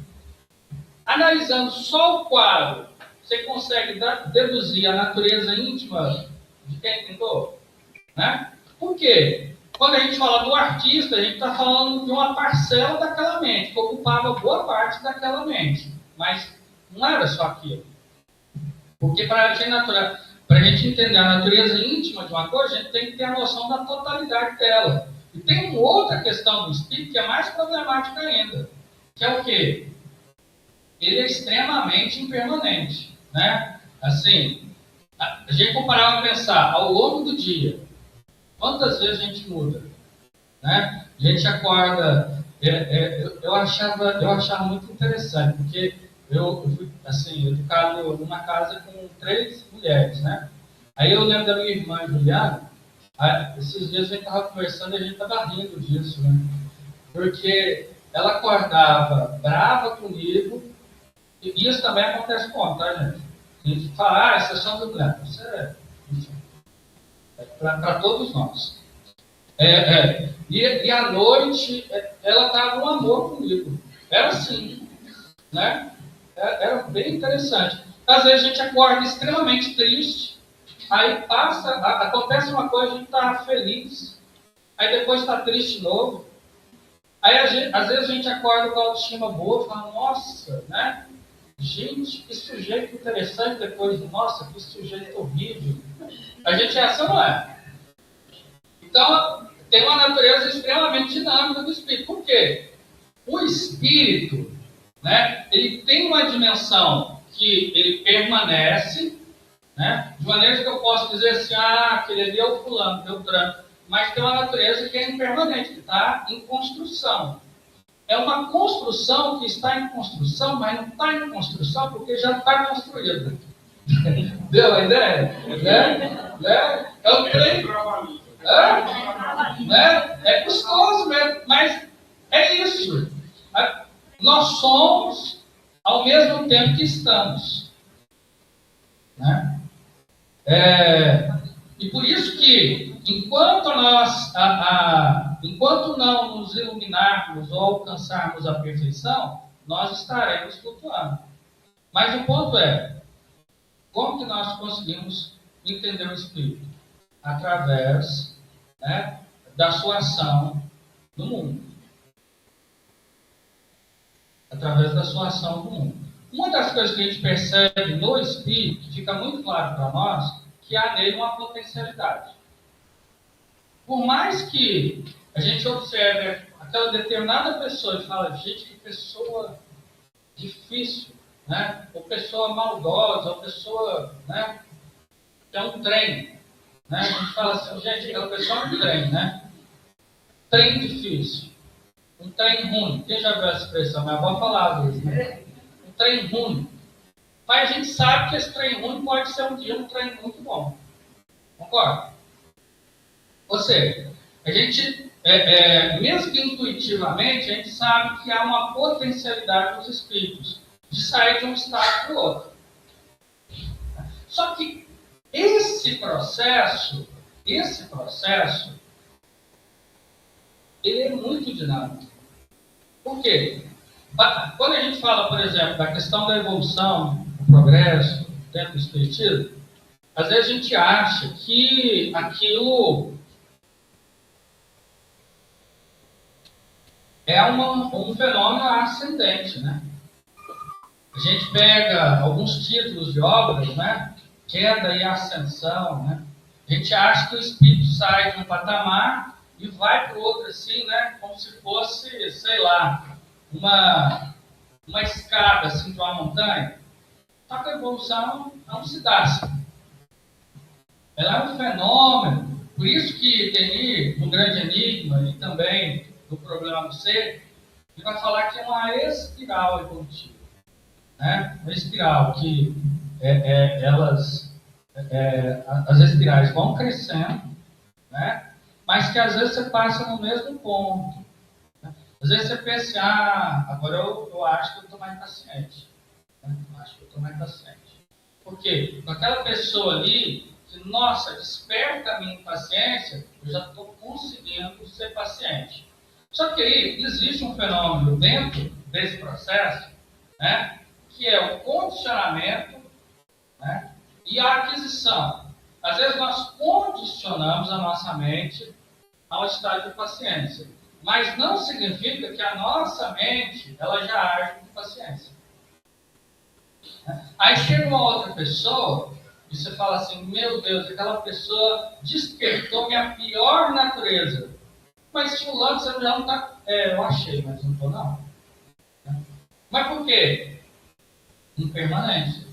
Analisando só o quadro, você consegue deduzir a natureza íntima de quem pintou? Né? Por quê? Quando a gente fala do artista, a gente está falando de uma parcela daquela mente, que ocupava boa parte daquela mente. Mas não era só aquilo. Porque para a gente entender a natureza íntima de uma coisa, a gente tem que ter a noção da totalidade dela. E tem uma outra questão do Espírito que é mais problemática ainda, que é o quê? Ele é extremamente impermanente. Né? Assim, a gente comparava a pensar, ao longo do dia, quantas vezes a gente muda? Né? A gente acorda... Eu achava muito interessante, porque eu fui, assim, educado numa casa com 3 mulheres, né? Aí eu lembro da minha irmã, Juliana, esses dias a gente estava conversando e a gente estava rindo disso, né? Porque ela acordava brava comigo, e isso também acontece com, tá, gente? A gente fala, essa são do mulher. Isso é para todos nós. E à noite, ela estava um amor comigo. Era assim, né? Era bem interessante. Às vezes a gente acorda extremamente triste, aí acontece uma coisa, a gente está feliz, aí depois está triste de novo. Aí às vezes a gente acorda com a autoestima boa e fala, nossa, né? Gente, que sujeito interessante, depois, nossa, que sujeito horrível. A gente é assim ou não é? Então, tem uma natureza extremamente dinâmica do Espírito. Por quê? O Espírito, né, ele tem uma dimensão que ele permanece, né, de maneira que eu posso dizer assim, aquele ali é o fulano, Beltrano, mas tem uma natureza que é impermanente, que está em construção. É uma construção que está em construção, mas não está em construção porque já está construída. Deu a ideia? É um trem. É custoso mesmo, mas é isso. Nós somos ao mesmo tempo que estamos. Né? E por isso que, enquanto não nos iluminarmos ou alcançarmos a perfeição, nós estaremos flutuando. Mas o ponto é, como que nós conseguimos entender o Espírito? Através, né, da sua ação no mundo. Através da sua ação no mundo. Uma das coisas que a gente percebe no Espírito, fica muito claro para nós, que há nele uma potencialidade. Por mais que a gente observe aquela determinada pessoa e fala, gente, que pessoa difícil, né? Ou pessoa maldosa, ou pessoa, né, que é um trem. Né? A gente fala assim, gente, aquela pessoa é um trem, né? Trem difícil. Um trem ruim. Quem já viu essa expressão? Minha avó falava isso, né? Um trem ruim. Mas a gente sabe que esse trem ruim pode ser um dia um trem muito bom. Concorda? Ou seja, a gente, mesmo que intuitivamente, a gente sabe que há uma potencialidade dos espíritos de sair de um estado para o outro. Só que esse processo, ele é muito dinâmico. Por quê? Quando a gente fala, por exemplo, da questão da evolução, do progresso, dentro do espiritismo, às vezes a gente acha que aquilo é um fenômeno ascendente, né? A gente pega alguns títulos de obras, né? Queda e ascensão, né? A gente acha que o espírito sai de um patamar e vai para o outro assim, né? Como se fosse, sei lá, uma escada assim de uma montanha. Só que a evolução não se dá assim. Ela é um fenômeno. Por isso que Denis, no Grande Enigma e também no Problema do Ser, ele vai falar que é uma espiral evolutiva. Né? Uma espiral que as espirais vão crescendo, né? Mas que às vezes você passa no mesmo ponto. Né? Às vezes você pensa, agora eu acho que eu estou mais paciente. Né? Eu acho que eu estou mais paciente. Por quê? Com aquela pessoa ali, que, nossa, desperta a minha impaciência, eu já estou conseguindo ser paciente. Só que aí existe um fenômeno dentro desse processo, né? Que é o condicionamento, né, e a aquisição. Às vezes nós condicionamos a nossa mente ao estado de paciência, mas não significa que a nossa mente ela já age com paciência. Aí chega uma outra pessoa e você fala assim, meu Deus, aquela pessoa despertou minha pior natureza. Mas fulano você já não está... eu achei, mas não estou não. Mas por quê? Impermanência.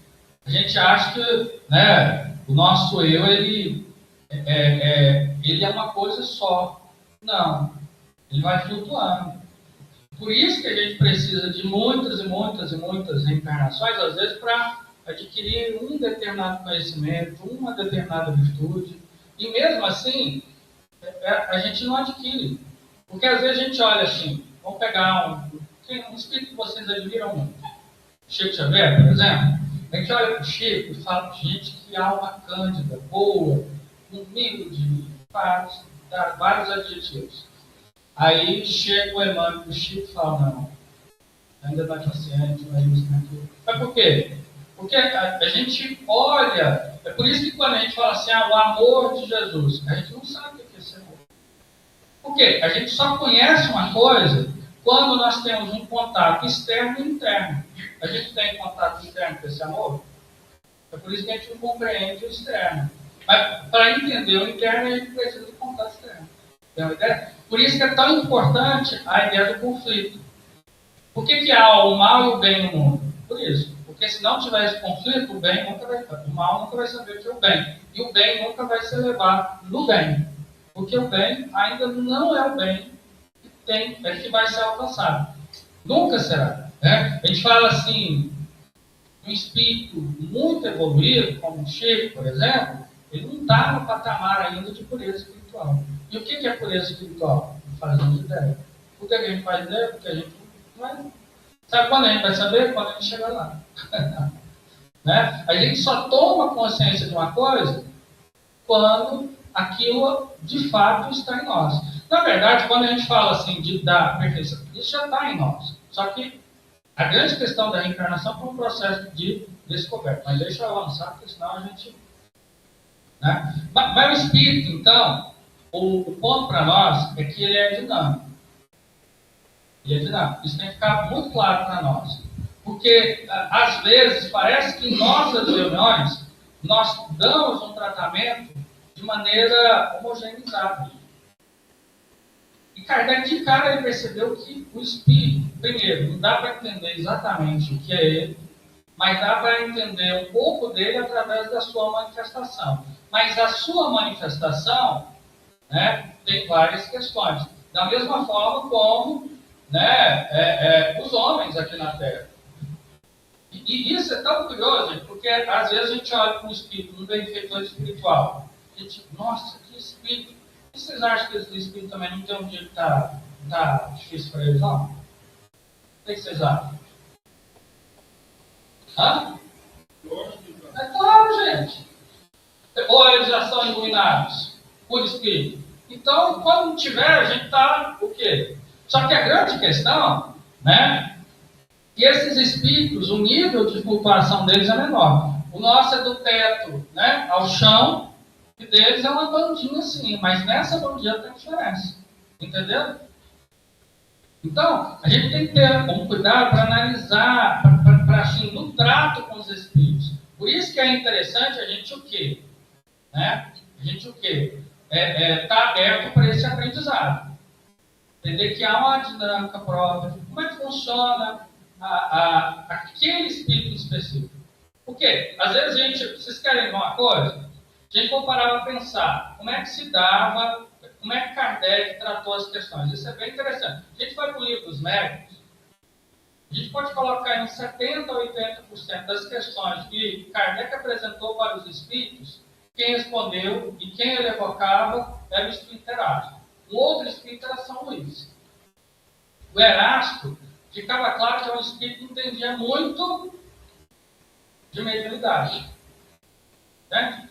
A gente acha que, né, o nosso eu, ele é uma coisa só. Não. Ele vai flutuando. Por isso que a gente precisa de muitas e muitas e muitas reencarnações, às vezes, para adquirir um determinado conhecimento, uma determinada virtude. E mesmo assim, a gente não adquire. Porque às vezes a gente olha assim, vamos pegar um espírito que vocês admiram muito. Chico Xavier, por exemplo, a gente olha para o Chico e fala, gente, que alma cândida, boa, humilde, vários adjetivos. Aí chega o Emmanuel para o Chico e fala, não, ainda está paciente, não é isso, não é aquilo. Mas por quê? Porque a gente olha, é por isso que quando a gente fala assim, o amor de Jesus, a gente não sabe o que é esse amor. Por quê? A gente só conhece uma coisa quando nós temos um contato externo e interno. A gente tem contato externo com esse amor? É por isso que a gente não compreende o externo. Mas para entender o interno, a gente precisa de contato externo. Tem uma ideia? Por isso que é tão importante a ideia do conflito. Por que há o mal e o bem no mundo? Por isso. Porque se não tiver esse conflito, o mal nunca vai saber o que é o bem. E o bem nunca vai ser levado no bem. Porque o bem ainda não é o bem que vai ser alcançado. Nunca será. Né? A gente fala assim, um espírito muito evoluído, como o Chico, por exemplo, ele não está no patamar ainda de pureza espiritual. E o que é pureza espiritual? Não fazemos ideia. Por que a gente faz ideia? Porque a gente não vai. Sabe quando a gente vai saber? Quando a gente chegar lá. Né? A gente só toma consciência de uma coisa quando aquilo de fato está em nós. Na verdade, quando a gente fala assim de dar perfeição, isso já está em nós. Só que A grande questão da reencarnação foi um processo de descoberta. Mas deixa eu avançar, porque senão a gente... Né? Mas o espírito, então, o ponto para nós é que ele é dinâmico. Ele é dinâmico. Isso tem que ficar muito claro para nós. Porque, às vezes, parece que em nossas reuniões, nós damos um tratamento de maneira homogeneizada. E Kardec, de cara, ele percebeu que o espírito, primeiro, não dá para entender exatamente o que é ele, mas dá para entender um pouco dele através da sua manifestação. Mas a sua manifestação, né, tem várias questões. Da mesma forma como, né, os homens aqui na Terra. E isso é tão curioso, porque às vezes a gente olha para um espírito, um benfeitor espiritual. A gente, nossa, que espírito. E vocês acham que esse espírito também não tem um dia que está difícil para eles, não? O que vocês acham? Hã? É claro, gente. Ou eles já são iluminados por espírito. Então, quando não tiver, a gente está o quê? Só que a grande questão, né? E esses espíritos, o nível de flutuação deles é menor. O nosso é do teto, né, ao chão, e deles é uma bandinha assim, mas nessa bandinha tem diferença. Entendeu? Então, a gente tem que ter um cuidado para analisar, para assim, no trato com os espíritos. Por isso que é interessante a gente o quê? Né? A gente o quê? Tá aberto para esse aprendizado. Entender que há uma dinâmica própria. Como é que funciona aquele espírito específico? Porque, às vezes, vocês querem uma coisa? A gente for parar para pensar, como é que se dava, como é que Kardec tratou as questões? Isso é bem interessante. A gente vai para o livro dos médicos, a gente pode colocar em 70% a 80% das questões que Kardec apresentou para os espíritos, quem respondeu e quem ele evocava era o espírito Erasto. O outro espírito era São Luís. O Erasto, ficava claro que é um espírito que entendia muito de mediunidade. Né?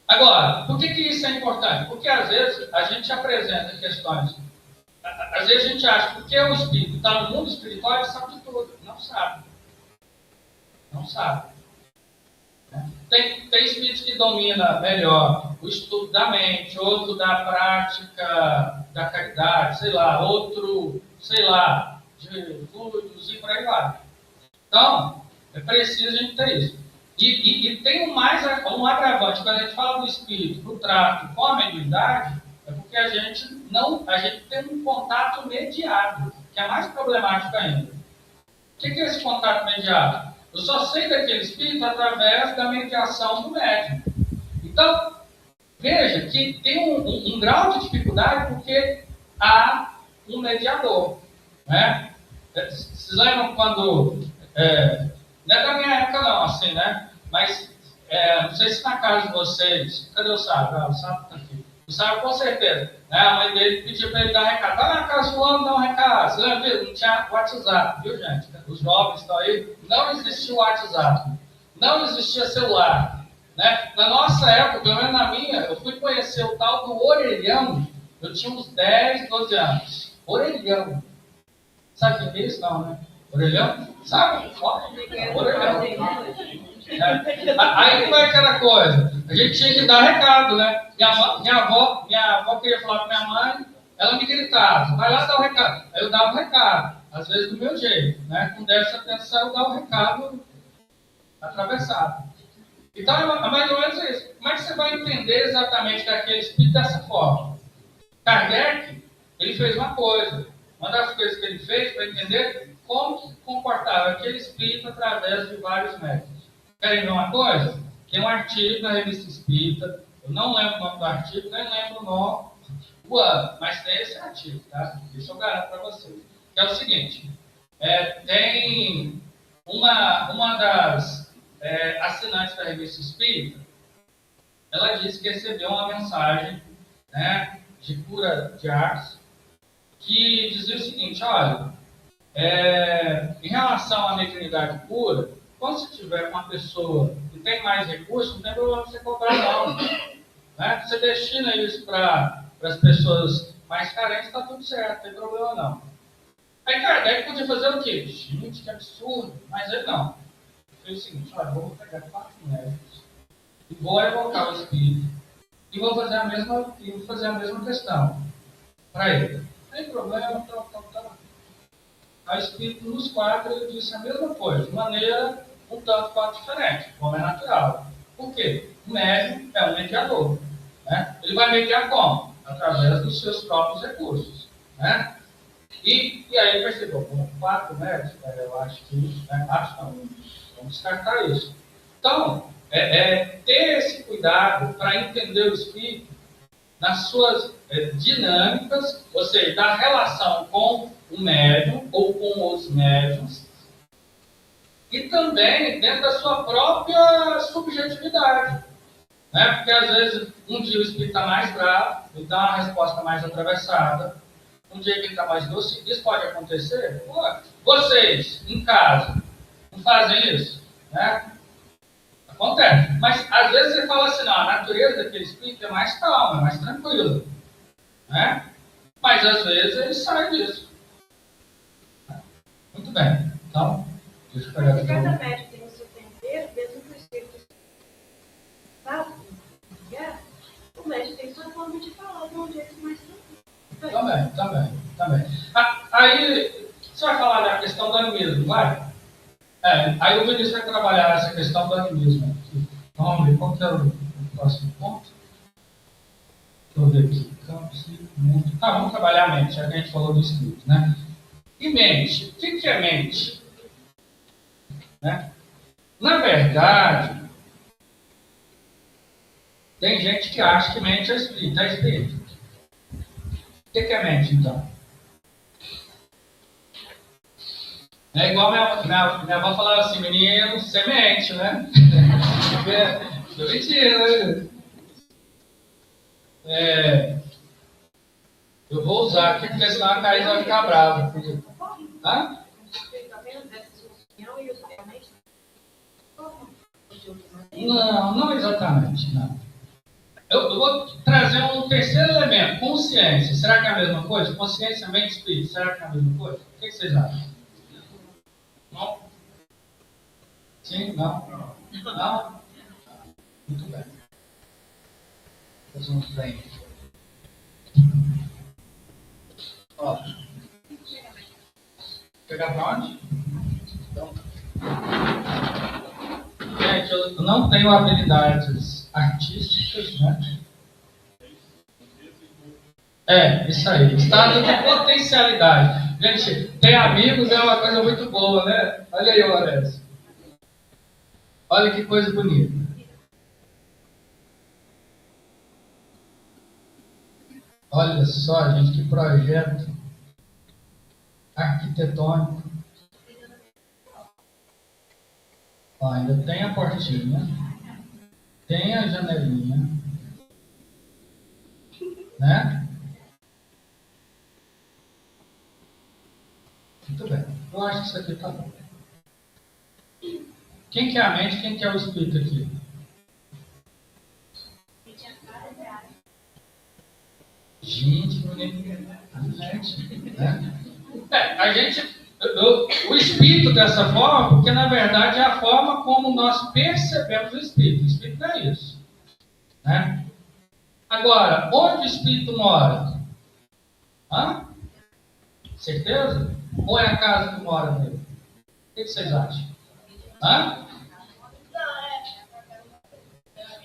Agora, por que isso é importante? Porque às vezes a gente apresenta questões. Às vezes a gente acha que porque o espírito está no mundo espiritual, ele sabe de tudo. Não sabe. Não sabe. Tem espíritos que dominam melhor o estudo da mente, outro da prática da caridade, sei lá, outro, sei lá, de fluidos e por aí vai. Então, é preciso a gente ter isso. E tem um agravante, quando a gente fala do espírito, do trato com a mediunidade, é porque a gente tem um contato mediado, que é mais problemático ainda. O que é esse contato mediado? Eu só sei daquele espírito através da mediação do médium. Então, veja que tem um grau de dificuldade porque há um mediador. Né? Vocês lembram quando... não é da minha época não, assim, né? Mas não sei se na casa de vocês... Cadê o Sábio? O Sábio está aqui. O Sábio com certeza. Né? A mãe dele pediu para ele dar um recado. Vai na casa do homem dar um recado. Você lembra? Não tinha WhatsApp, viu, gente? Os jovens estão aí. Não existia o WhatsApp. Não existia celular. Né? Na nossa época, pelo menos na minha, eu fui conhecer o tal do orelhão. Eu tinha uns 10, 12 anos. Orelhão. Sabe o que é isso? Não, né? Orelhão? Sabe? Orelhão. Aí foi aquela coisa. A gente tinha que dar recado, né? Minha avó queria falar com minha mãe, ela me gritava, vai lá dar o recado. Aí eu dava o recado, às vezes do meu jeito, né? Com dessa atenção eu dava o recado atravessado. Então é mais ou menos isso. Como é que você vai entender exatamente que aquele espírito dessa forma? Kardec, ele fez uma coisa. Uma das coisas que ele fez para entender como se comportava aquele espírito através de vários métodos. Querem ver uma coisa? Tem um artigo na Revista Espírita, eu não lembro o nome do artigo, nem lembro o ano, mas tem esse artigo, tá? Isso eu garanto para vocês. Que é o seguinte, tem uma das assinantes da Revista Espírita, ela disse que recebeu uma mensagem, né, de cura de arte, que dizia o seguinte, olha, em relação à mediunidade pura, quando você tiver com uma pessoa que tem mais recursos, não tem problema você cobrar não. Né? Você destina isso para as pessoas mais carentes, está tudo certo, não tem problema não. Aí Kardec podia fazer o quê? Gente, que absurdo. Mas ele não. Ele fez o seguinte: olha, vou pegar 4 médicos e vou evocar o espírito e vou fazer a mesma questão para ele. Não tem problema, tal. A espírito nos 4 ele disse a mesma coisa, de maneira um tanto quanto diferente, como é natural. Por quê? O médium é um mediador. Né? Ele vai mediar como? Através dos seus próprios recursos. Né? E aí ele percebeu, com 4 médicos, eu acho que, vamos descartar isso. Então, ter esse cuidado para entender o espírito nas suas dinâmicas, ou seja, da relação com o médium ou com os médiums, e também dentro da sua própria subjetividade. Né? Porque às vezes um dia o espírito está mais bravo, ele dá uma resposta mais atravessada, um dia ele está mais doce. Isso pode acontecer? Pô, vocês, em casa, não fazem isso? Né? Acontece. Mas às vezes você fala assim, não, a natureza daquele espírito é mais calma, é mais tranquila. Né? Mas às vezes ele sai disso. Muito bem. Então, deixa eu pegar Mas aqui. cada médico tem o seu tempero, mesmo que o espírito sabe, o médico tem sua forma de falar de um jeito mais tranquilo. Também. Aí, você vai falar da questão do animismo, vai? Aí o Vinícius vai trabalhar essa questão do animismo. Vamos ver qual que é o próximo ponto. Deixa eu ver aqui. Vamos trabalhar a mente, já que a gente falou do espírito, né? E mente? O que é mente? Né? Na verdade, tem gente que acha que mente é espírito. É espírito. O que é mente, então? É igual minha avó falava assim, menino, semente, né? Mentira, né? Eu vou usar aqui, porque senão a Thaís vai ficar brava. Hã? Não exatamente, não. Eu vou trazer um terceiro elemento, consciência. Será que é a mesma coisa? Consciência, mente e espírito, será que é a mesma coisa? O que vocês acham? Não? Sim? Não? Não? Muito bem. Fazemos bem. Ó. Pegar para onde? Então. Gente, eu não tenho habilidades artísticas, né? Isso aí. Estado de potencialidade. Gente, ter amigos é uma coisa muito boa, né? Olha aí, Lourenço. Olha que coisa bonita. Olha só, gente, que projeto arquitetônico. Ó, ainda tem a portinha, tem a janelinha, né? Muito bem. Eu acho que isso aqui tá bom. Quem que é a mente, quem que é o espírito aqui? Gente, o espírito dessa forma, porque na verdade é a forma como nós percebemos o espírito. O espírito não é isso. Né? Agora, onde o espírito mora? Hã? Certeza? Ou é a casa que mora nele? O que vocês acham? Hã?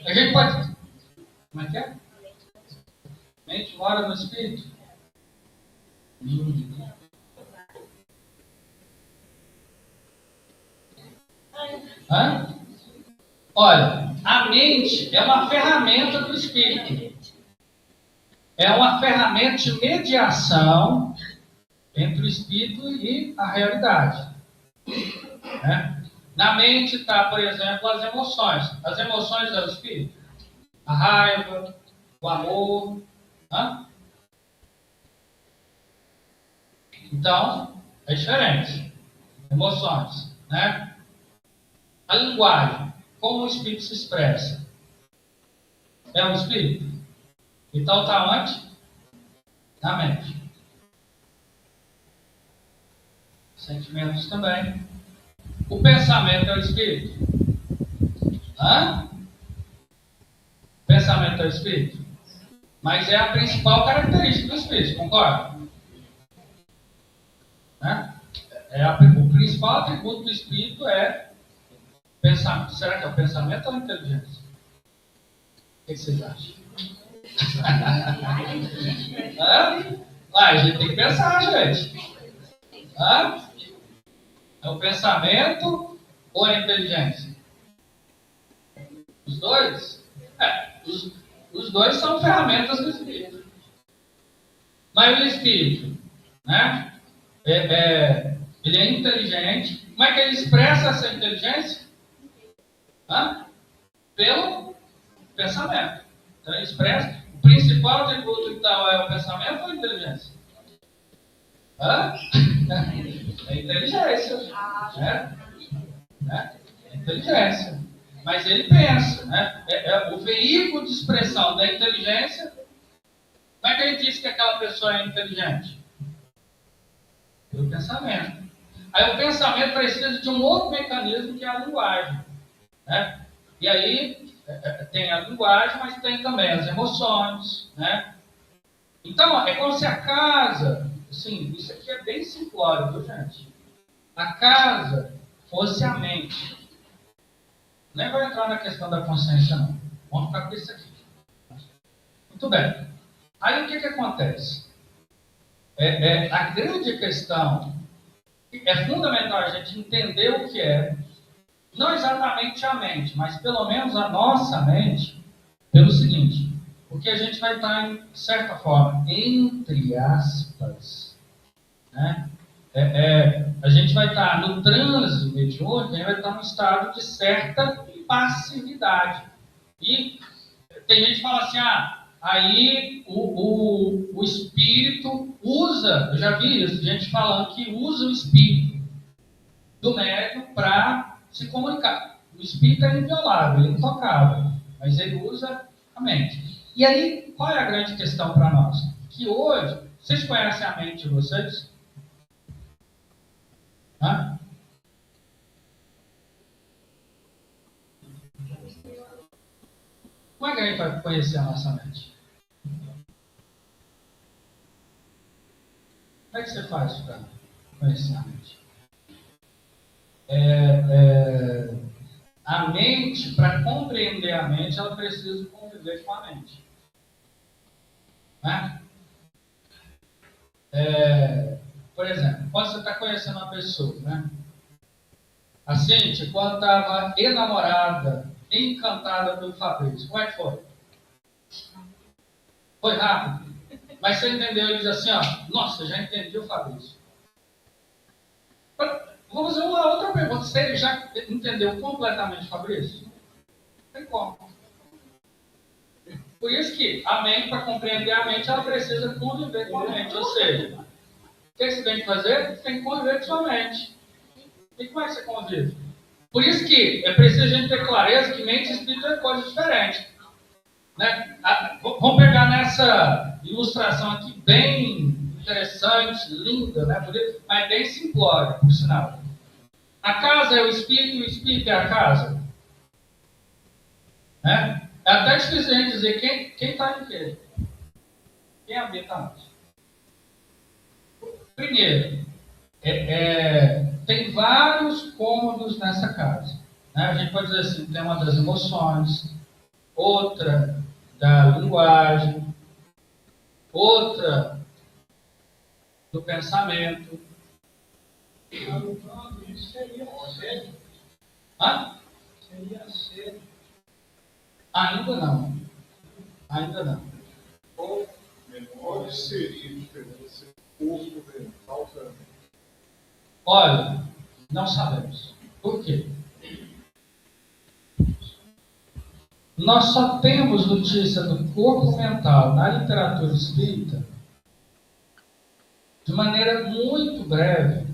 A gente pode. Como é que é? A mente mora no espírito? Hã? Olha, a mente é uma ferramenta do espírito. É uma ferramenta de mediação entre o espírito e a realidade. Né? Na mente está, por exemplo, as emoções. As emoções é o espírito. A raiva, o amor. Hã? Então, é diferente. Emoções. Né? A linguagem. Como o espírito se expressa? É o espírito? Então está onde? Na mente. Sentimentos também. O pensamento é o espírito? Hã? Pensamento é o espírito? Mas é a principal característica do espírito, concorda? Né? O principal atributo do espírito é pensamento. Será que é o pensamento ou a inteligência? O que vocês acham? A gente tem que pensar, gente. É o pensamento ou a inteligência? Os dois? Os dois são ferramentas do espírito. Mas o espírito, né? Ele é inteligente. Como é que ele expressa essa inteligência? Pelo pensamento. Então ele expressa. O principal atributo então é o pensamento ou a inteligência? É a inteligência. É a inteligência. Mas ele pensa, né? É o veículo de expressão da inteligência. Como é que ele diz que aquela pessoa é inteligente? Pelo pensamento. Aí o pensamento precisa de um outro mecanismo que é a linguagem, né? E aí tem a linguagem, mas tem também as emoções, né? Então é como se a casa, assim, isso aqui é bem simplório, viu, gente? A casa fosse a mente. Nem vai entrar na questão da consciência, não. Vamos ficar com isso aqui. Muito bem. Aí o que acontece? A grande questão é fundamental a gente entender o que é, não exatamente a mente, mas pelo menos a nossa mente, pelo seguinte, porque a gente vai estar, em certa forma, entre aspas, né? A gente vai estar no trânsito mediúnico, a gente vai estar num estado de certa passividade. E tem gente que fala assim, aí o espírito usa, eu já vi isso, gente falando que usa o espírito do médium para se comunicar. O espírito é inviolável, ele é intocável, mas ele usa a mente. E aí, qual é a grande questão para nós? Que hoje, vocês conhecem a mente de vocês? Como é que a gente vai conhecer a nossa mente? Como é que você faz para conhecer a mente? A mente, para compreender a mente, ela precisa conviver com a mente. Né? Por exemplo, quando você está conhecendo uma pessoa, né? A Cíntia, quando estava enamorada, encantada pelo Fabrício, como é que foi? Foi rápido. Mas você entendeu? Ele diz assim, nossa, já entendi o Fabrício. Vou fazer uma outra pergunta. Você já entendeu completamente o Fabrício? Não tem como. Por isso que a mente, para compreender a mente, ela precisa conviver com a mente. Ou seja, o que você tem que fazer? Você tem que conviver com sua mente. E como é que você convive? Por isso que é preciso a gente ter clareza que mente e espírito é coisa diferente. Né? Vamos pegar nessa ilustração aqui bem interessante, linda, né? Mas bem simplória, por sinal. A casa é o espírito e o espírito é a casa. Né? É até difícil a gente dizer quem está em quê. Quem habita onde. Primeiro, tem vários cômodos nessa casa. Né? A gente pode dizer assim, tem uma das emoções, outra da linguagem, outra do pensamento. Ainda não. Ainda não. Qual seria a diferença corpo mental também? Olha, não sabemos. Por quê? Nós só temos notícia do corpo mental na literatura espírita de maneira muito breve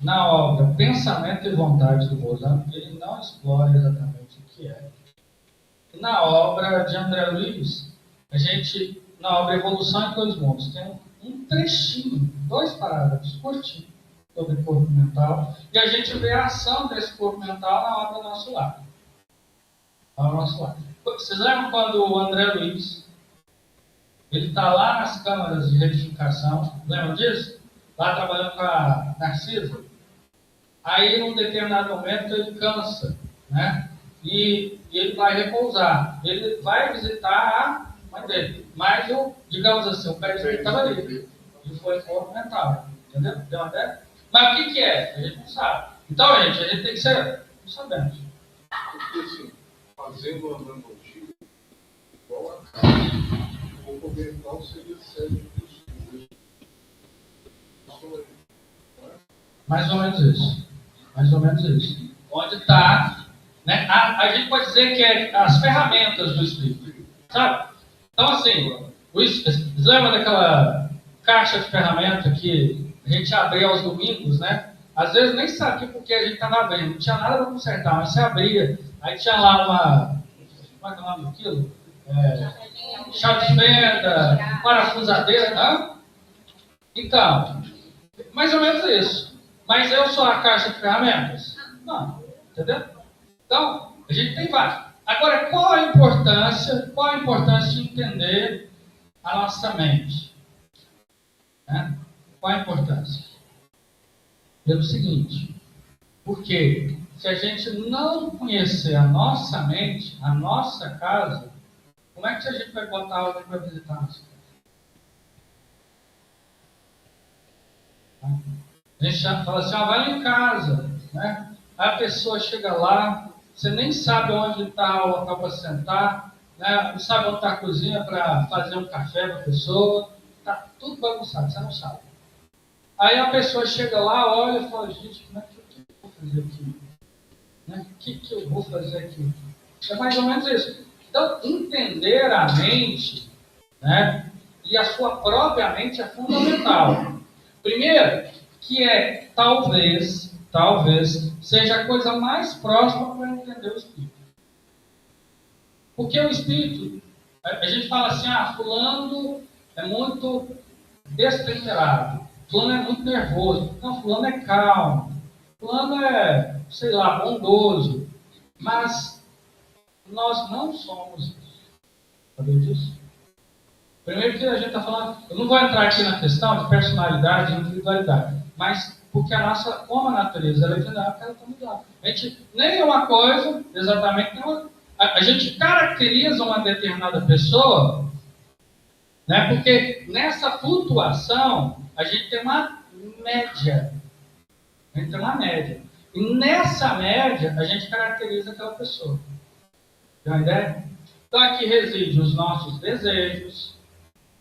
na obra Pensamento e Vontade do Mozart. Ele não explora exatamente o que é. E na obra de André Luiz, na obra Evolução em Dois Mundos, tem um trechinho, 2 parágrafos, curtinho. sobre corpo mental, e a gente vê a ação desse corpo mental na hora do nosso lar. Ao nosso lar. Vocês lembram quando o André Luiz, ele está lá nas câmaras de retificação, lembram disso? Lá trabalhando com a Narcisa. Aí, num determinado momento, ele cansa, né? E ele vai repousar. Ele vai visitar a mãe dele. Mas, digamos assim, o pé direito estava ali. E foi corpo mental. Entendeu? Deu uma ideia? Mas o que é? A gente não sabe. Então, gente, a gente tem que ser... Não sabemos. Porque, assim, fazendo uma analogia, igual a casa, o corpo mental seria sede dos filhos. Mais ou menos isso. Mais ou menos isso. Onde está, né? A gente pode dizer que é as ferramentas do Espírito. Sabe? Então, assim, vocês lembram daquela caixa de ferramenta que a gente abria aos domingos, né? Às vezes nem sabia porque a gente estava abrindo, não tinha nada para consertar, mas você abria, aí tinha lá uma. Como é que é o nome daquilo? Chave de fenda, parafusadeira, né? Então, mais ou menos isso. Mas eu sou a caixa de ferramentas? Não, entendeu? Então, a gente tem vários. Agora, qual a importância de entender a nossa mente? Né? Qual a importância? Pelo seguinte, porque se a gente não conhecer a nossa mente, a nossa casa, como é que a gente vai botar alguém para visitar a nossa casa? A gente já fala assim, vai lá em casa, né? Aí a pessoa chega lá, você nem sabe onde está o local para sentar, né? Não sabe onde está a cozinha para fazer um café para a pessoa, está tudo bagunçado, você não sabe. Aí a pessoa chega lá, olha e fala, gente, como é que eu vou fazer aqui? Né? O que eu vou fazer aqui? É mais ou menos isso. Então, entender a mente, né? E a sua própria mente é fundamental. Primeiro, que é talvez seja a coisa mais próxima para entender o Espírito. Porque o Espírito, a gente fala assim, fulano é muito destemperado, fulano é muito nervoso, não, fulano é calmo, fulano é, sei lá, bondoso, mas nós não somos isso. Sabia disso? Primeiro que a gente está falando, eu não vou entrar aqui na questão de personalidade e individualidade, mas porque a nossa, como a natureza ela é dinâmica, ela está mudando. A gente nem é uma coisa, exatamente, nem outra. A gente caracteriza uma determinada pessoa, né, porque nessa flutuação a gente tem uma média. A gente tem uma média. E nessa média a gente caracteriza aquela pessoa. Tem uma ideia? Então aqui residem os nossos desejos,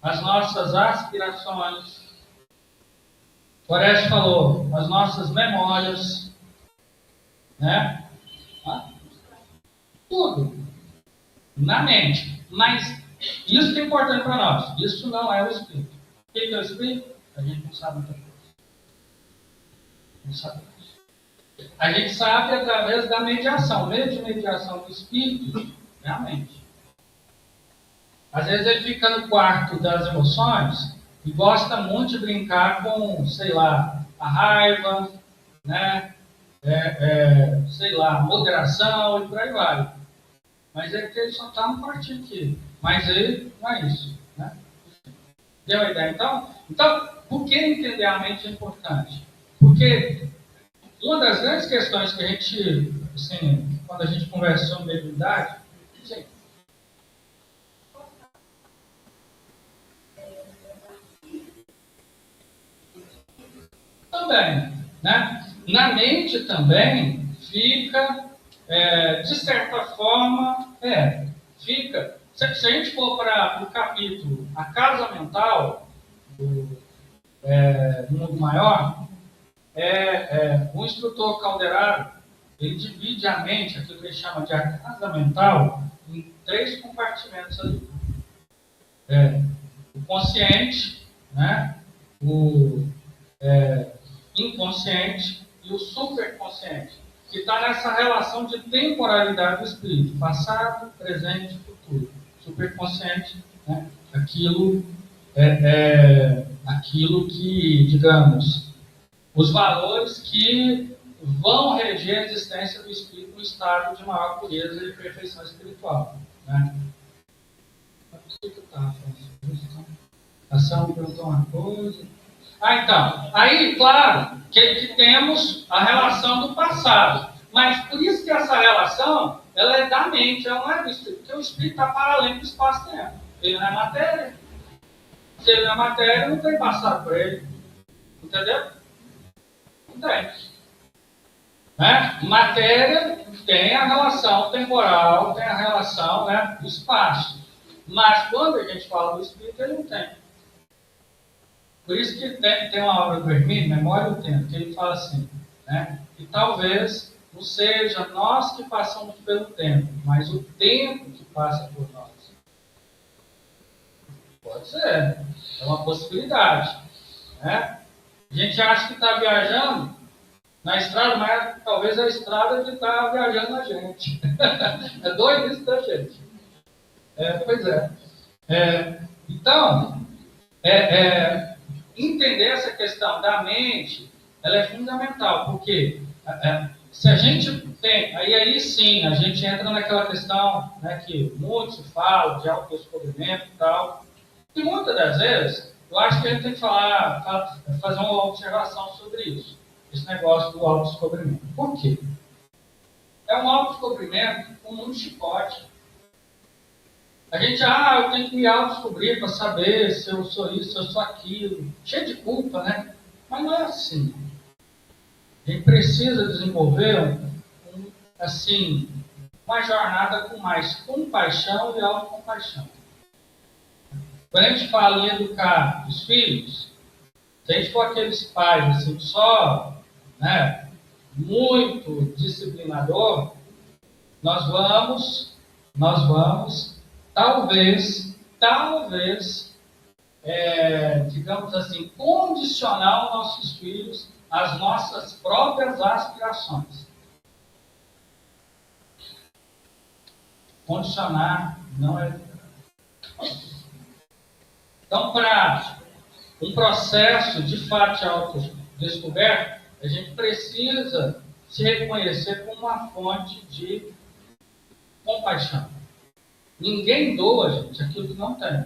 as nossas aspirações. Forest falou, as nossas memórias, né? Tudo na mente. Mas isso que é importante para nós. Isso não é o Espírito. O que é o Espírito? A gente não sabe muita coisa. Não sabe. A gente sabe através da mediação. O meio de mediação do Espírito é a mente. Às vezes ele fica no quarto das emoções e gosta muito de brincar com, sei lá, a raiva, né? Sei lá, moderação e por aí vai. Mas é que ele só está no quartinho aqui. Mas ele não é isso, né? Deu a ideia então? Então, por que entender a mente é importante? Porque uma das grandes questões que a gente, assim, quando a gente conversa sobre mediunidade, também, né? Na mente também fica, de certa forma, fica. Se a gente for para o capítulo A Casa Mental, do Mundo Maior, o instrutor Calderaro, ele divide a mente, aquilo que ele chama de a casa mental, em 3 compartimentos ali. O consciente, né? O inconsciente e o superconsciente, que está nessa relação de temporalidade do espírito, passado, presente e futuro. Superconsciente, né? Aquilo que, digamos, os valores que vão reger a existência do espírito no estado de maior pureza e perfeição espiritual. Né? A São perguntou uma coisa. Então, aí, claro, que temos a relação do passado. Mas por isso que essa relação, ela é da mente, ela não é do espírito. Porque o espírito está para além do espaço-tempo. Ele não é matéria. Se ele não é matéria, não tem passado para ele. Entendeu? Não tem. Né? Matéria tem a relação temporal, tem a relação, né, do espaço. Mas quando a gente fala do espírito, ele não tem. Por isso que tem uma obra do Hermínio, Memória do Tempo, que ele fala assim, né, que talvez não seja nós que passamos pelo tempo, mas o tempo que passa por nós. Pode ser, é uma possibilidade. Né? A gente acha que está viajando na estrada, mas talvez a estrada que está viajando a gente. É doido isso da gente. Pois é. Então, entender essa questão da mente, ela é fundamental, porque se a gente tem, aí sim, a gente entra naquela questão, né, que muitos falam de autodescobrimento e tal, e muitas das vezes, eu acho que a gente tem que fazer uma observação sobre isso, esse negócio do autodescobrimento. Por quê? É um autodescobrimento como um chicote. A gente, eu tenho que me autodescobrir para saber se eu sou isso, se eu sou aquilo. Cheio de culpa, né? Mas não é assim. A gente precisa desenvolver, uma jornada com mais compaixão e autocompaixão. Quando a gente fala em educar os filhos, se a gente for aqueles pais, assim, só, né, muito disciplinador, nós vamos, talvez, digamos assim, condicionar os nossos filhos às nossas próprias aspirações. Condicionar não é. Então, para um processo de fato de autodescoberta, a gente precisa se reconhecer como uma fonte de compaixão. Ninguém doa, gente, aquilo que não tem.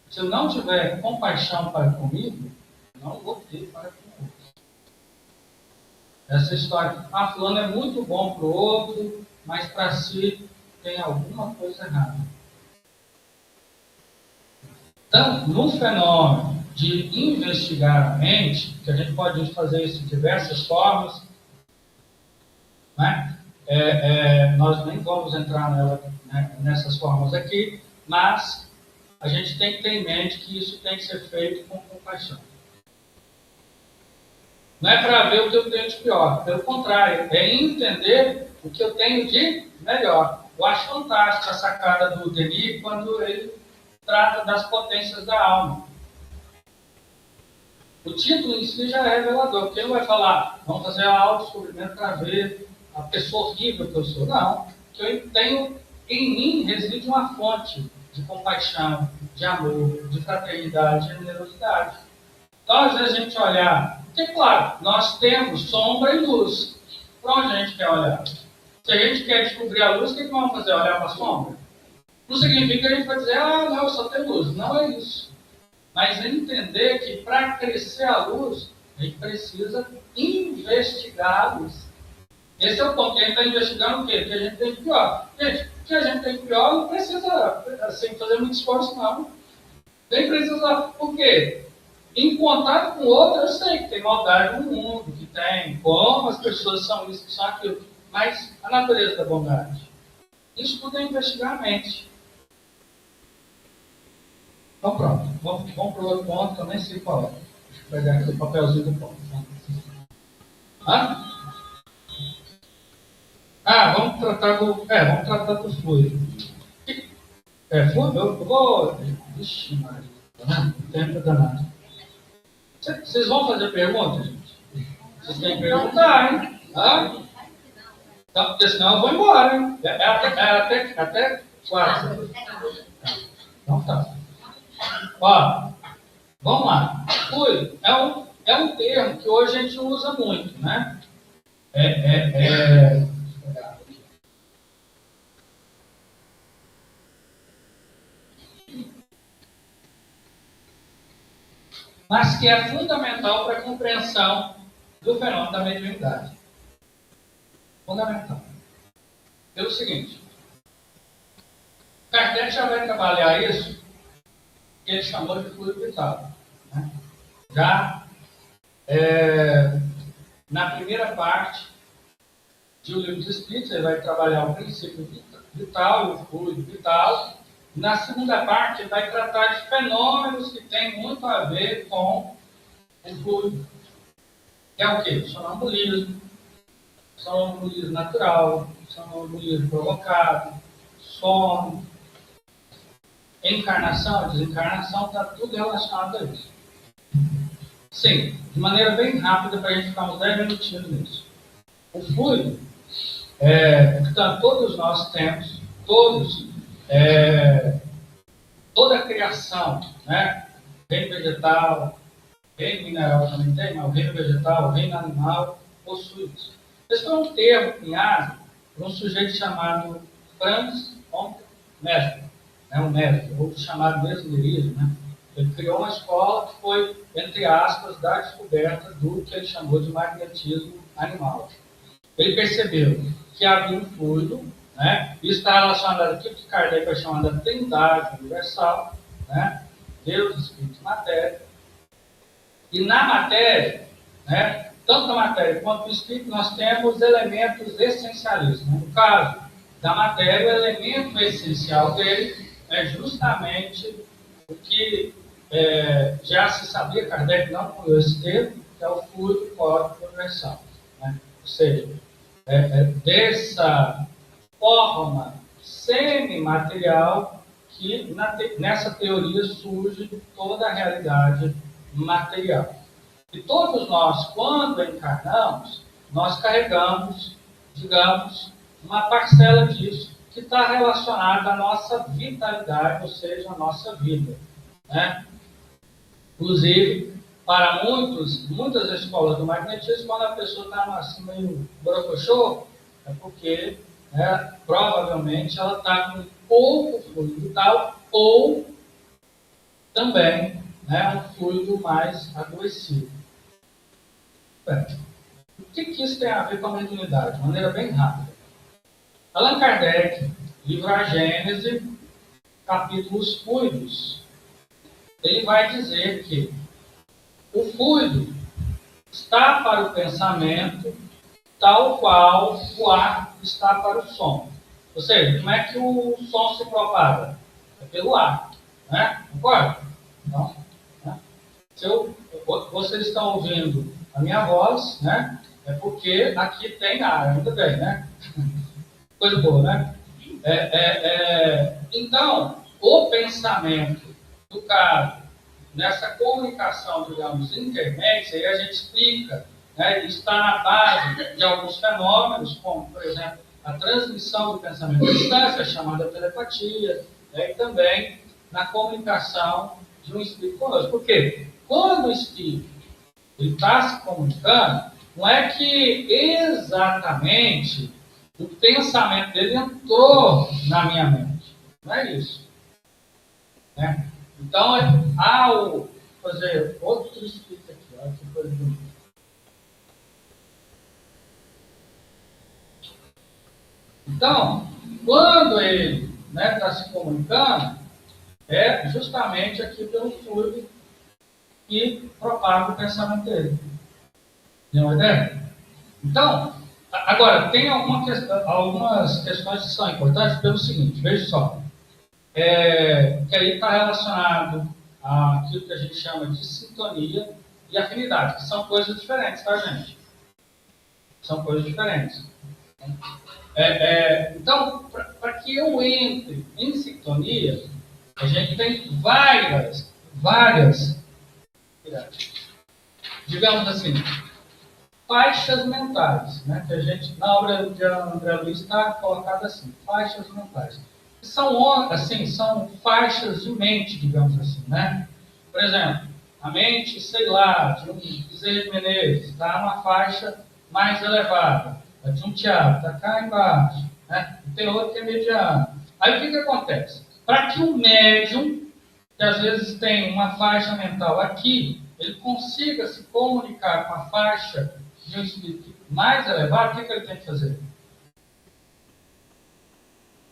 Se eu não tiver compaixão para comigo, não vou ter para com o outro. Essa história, fulano é muito bom para o outro, mas para si tem alguma coisa errada. Então, no fenômeno de investigar a mente, que a gente pode fazer isso de diversas formas, né? Nós nem vamos entrar nessas formas aqui, mas a gente tem que ter em mente que isso tem que ser feito com compaixão. Não é para ver o que eu tenho de pior, pelo contrário, é entender o que eu tenho de melhor. Eu acho fantástica a sacada do Denis quando ele trata das potências da alma. O título em si já é revelador, porque ele vai falar, vamos fazer um autodescobrimento para ver a pessoa horrível que eu sou. Não, que eu tenho em mim reside uma fonte de compaixão, de amor, de fraternidade, de generosidade. Então, às vezes a gente olhar, porque claro, nós temos sombra e luz. Para onde a gente quer olhar? Se a gente quer descobrir a luz, o que vamos fazer? Olhar para a sombra? Não significa que a gente vai dizer, não, eu só tenho luz. Não é isso. Mas entender que para crescer a luz, a gente precisa investigar a luz. Esse é o ponto. A gente está investigando o quê? Que a gente tem pior. Gente, o que a gente tem pior não precisa fazer muito esforço, não. Nem precisa. Por quê? Em contato com o outro, eu sei que tem maldade no mundo, que tem como as pessoas são isso, que são aquilo. Mas a natureza da bondade. Isso tudo é investigar a mente. Então pronto, vamos para o outro ponto, que eu nem sei qual é. Deixa eu pegar aqui o papelzinho do ponto. Vamos tratar do fluido. Fluido? Eu vou... Ixi, Maria. Tempo danado. Vocês vão fazer perguntas, gente? Vocês têm que perguntar, hein? Então, porque senão eu vou embora, hein? Até 4. Então tá. Vamos lá. Fluido é um termo que hoje a gente usa muito, né? Mas que é fundamental para a compreensão do fenômeno da mediunidade. Fundamental. Pelo seguinte, Kardec já vai trabalhar isso, que ele chamou de fluido vital. Né? Já na primeira parte de O Livro dos Espíritos, ele vai trabalhar o princípio vital e o fluido vital. Na segunda parte, ele vai tratar de fenômenos que têm muito a ver com o fluido. Que é o quê? Sonambulismo natural, sonambulismo provocado, sono, encarnação, desencarnação, está tudo relacionado a isso. Sim, de maneira bem rápida, para a gente ficar uns 10 minutinhos nisso. O fluido, portanto, todos nós temos, toda a criação, né? Reino vegetal, reino mineral também tem, mas o reino vegetal, o reino animal, possui isso. Esse foi um termo cunhado por um sujeito chamado Franz von Mesmer, né? Um mestre, ou chamado mesmerismo, né? Ele criou uma escola que foi, entre aspas, da descoberta do que ele chamou de magnetismo animal. Ele percebeu que havia um fluido, né? Isso está relacionado àquilo que Kardec vai chamar da trindade universal, né? Deus, Espírito e Matéria. E na matéria, né? Tanto na matéria quanto no Espírito, nós temos elementos essencialistas. Né? No caso da matéria, o elemento essencial dele é justamente o que já se sabia, Kardec não cunhou esse termo, que é o fluido cósmico universal. Né? Ou seja, dessa forma semimaterial que nessa teoria surge toda a realidade material. E todos nós, quando encarnamos, nós carregamos, digamos, uma parcela disso que está relacionada à nossa vitalidade, ou seja, à nossa vida. Né? Inclusive, para muitas escolas do magnetismo, quando a pessoa está assim meio brocochô, é porque provavelmente ela está com pouco fluido vital ou também um fluido mais adoecido. O que isso tem a ver com a mediunidade? De maneira bem rápida. Allan Kardec, livro A Gênese, capítulo Os Fluidos, ele vai dizer que o fluido está para o pensamento tal qual o ar está para o som. Ou seja, como é que o som se propaga? É pelo ar. Né? Concorda? Então, né? Vocês estão ouvindo a minha voz, né? É porque aqui tem ar, ainda bem, né? Coisa boa, né? Então, o pensamento, no caso, nessa comunicação, digamos, intermédia, aí a gente explica, né? Está na base de alguns fenômenos, como, por exemplo, a transmissão do pensamento à distância, chamada telepatia, né? E também na comunicação de um espírito conosco. Por quê? Quando o espírito está se comunicando, não é que exatamente o pensamento dele entrou na minha mente. Não é isso. Né? Então, ao fazer outro espírito aqui, olha que coisa bonita. Então, quando ele está se comunicando, é justamente aqui pelo fluido que propaga o pensamento dele. Tem uma ideia? Então, agora, tem algumas questões que são importantes pelo seguinte, veja só. Que aí está relacionado àquilo que a gente chama de sintonia e afinidade, que são coisas diferentes, tá, gente? São coisas diferentes. Então, para que eu entre em sintonia, a gente tem várias, digamos assim, faixas mentais, né? Que a gente, na obra de André Luiz, está colocado assim, faixas mentais. São faixas de mente, digamos assim, né? Por exemplo, a mente, sei lá, de um Bezerra de Menezes, está numa faixa mais elevada. A de um Tiago está cá embaixo. Né? Tem outro que é mediano. Aí o que acontece? Para que o médium, que às vezes tem uma faixa mental aqui, ele consiga se comunicar com a faixa de um espírito mais elevado, o que ele tem que fazer?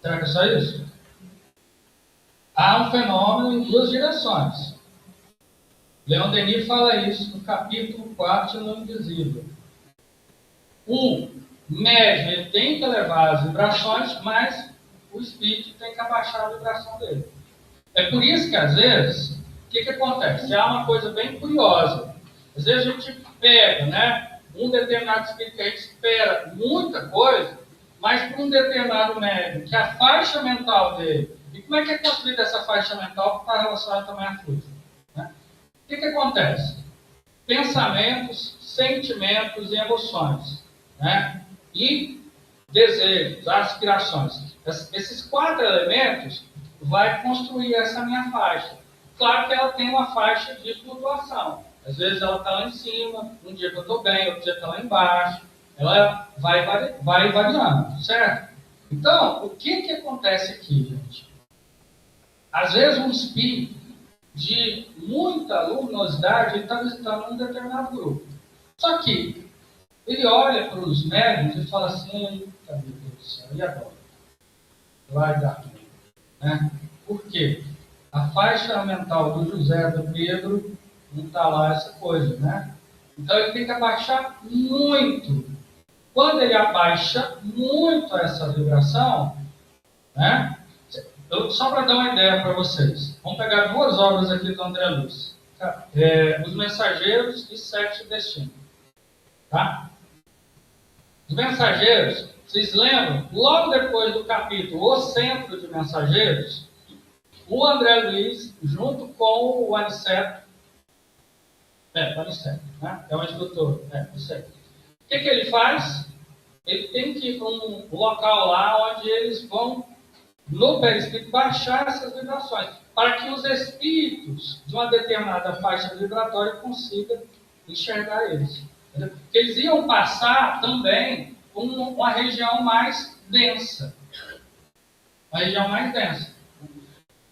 Será que é só isso? Há um fenômeno em duas direções. Leon Denis fala isso no capítulo 4 no Invisível. O médium ele tem que elevar as vibrações, mas o espírito tem que abaixar a vibração dele. É por isso que, às vezes, o que acontece? Há uma coisa bem curiosa. Às vezes a gente pega, né, um determinado espírito que a gente espera muita coisa, mas para um determinado médium, que a faixa mental dele, e como é que é construída essa faixa mental que está relacionada também à fruta? Né? O que acontece? Pensamentos, sentimentos e emoções. Né? E desejos, aspirações. Esses 4 elementos vai construir essa minha faixa. Claro que ela tem uma faixa de flutuação. Às vezes ela está lá em cima, um dia que eu estou bem, outro dia está lá embaixo. Ela vai variando, certo? Então, o que acontece aqui, gente? Às vezes um espírito de muita luminosidade, ele está visitando um determinado grupo. Só que ele olha para os médiuns e fala assim, meu Deus do céu, e agora? Vai dar tudo. Né? Por quê? A faixa mental do José, do Pedro, não está lá essa coisa, né? Então ele tem que abaixar muito. Quando ele abaixa muito essa vibração, né? Só para dar uma ideia para vocês, vamos pegar 2 obras aqui do André Luiz. Os Mensageiros e 7 Destinos. Tá? Os Mensageiros, vocês lembram? Logo depois do capítulo O Centro de Mensageiros, o André Luiz, junto com o Aniceto, né? É um instrutor, Aniceto. O que ele faz? Ele tem que ir para um local lá onde eles vão, no perispírito, baixar essas vibrações, para que os espíritos de uma determinada faixa vibratória consigam enxergar eles. Entendeu? Porque eles iam passar também uma região mais densa. Uma região mais densa.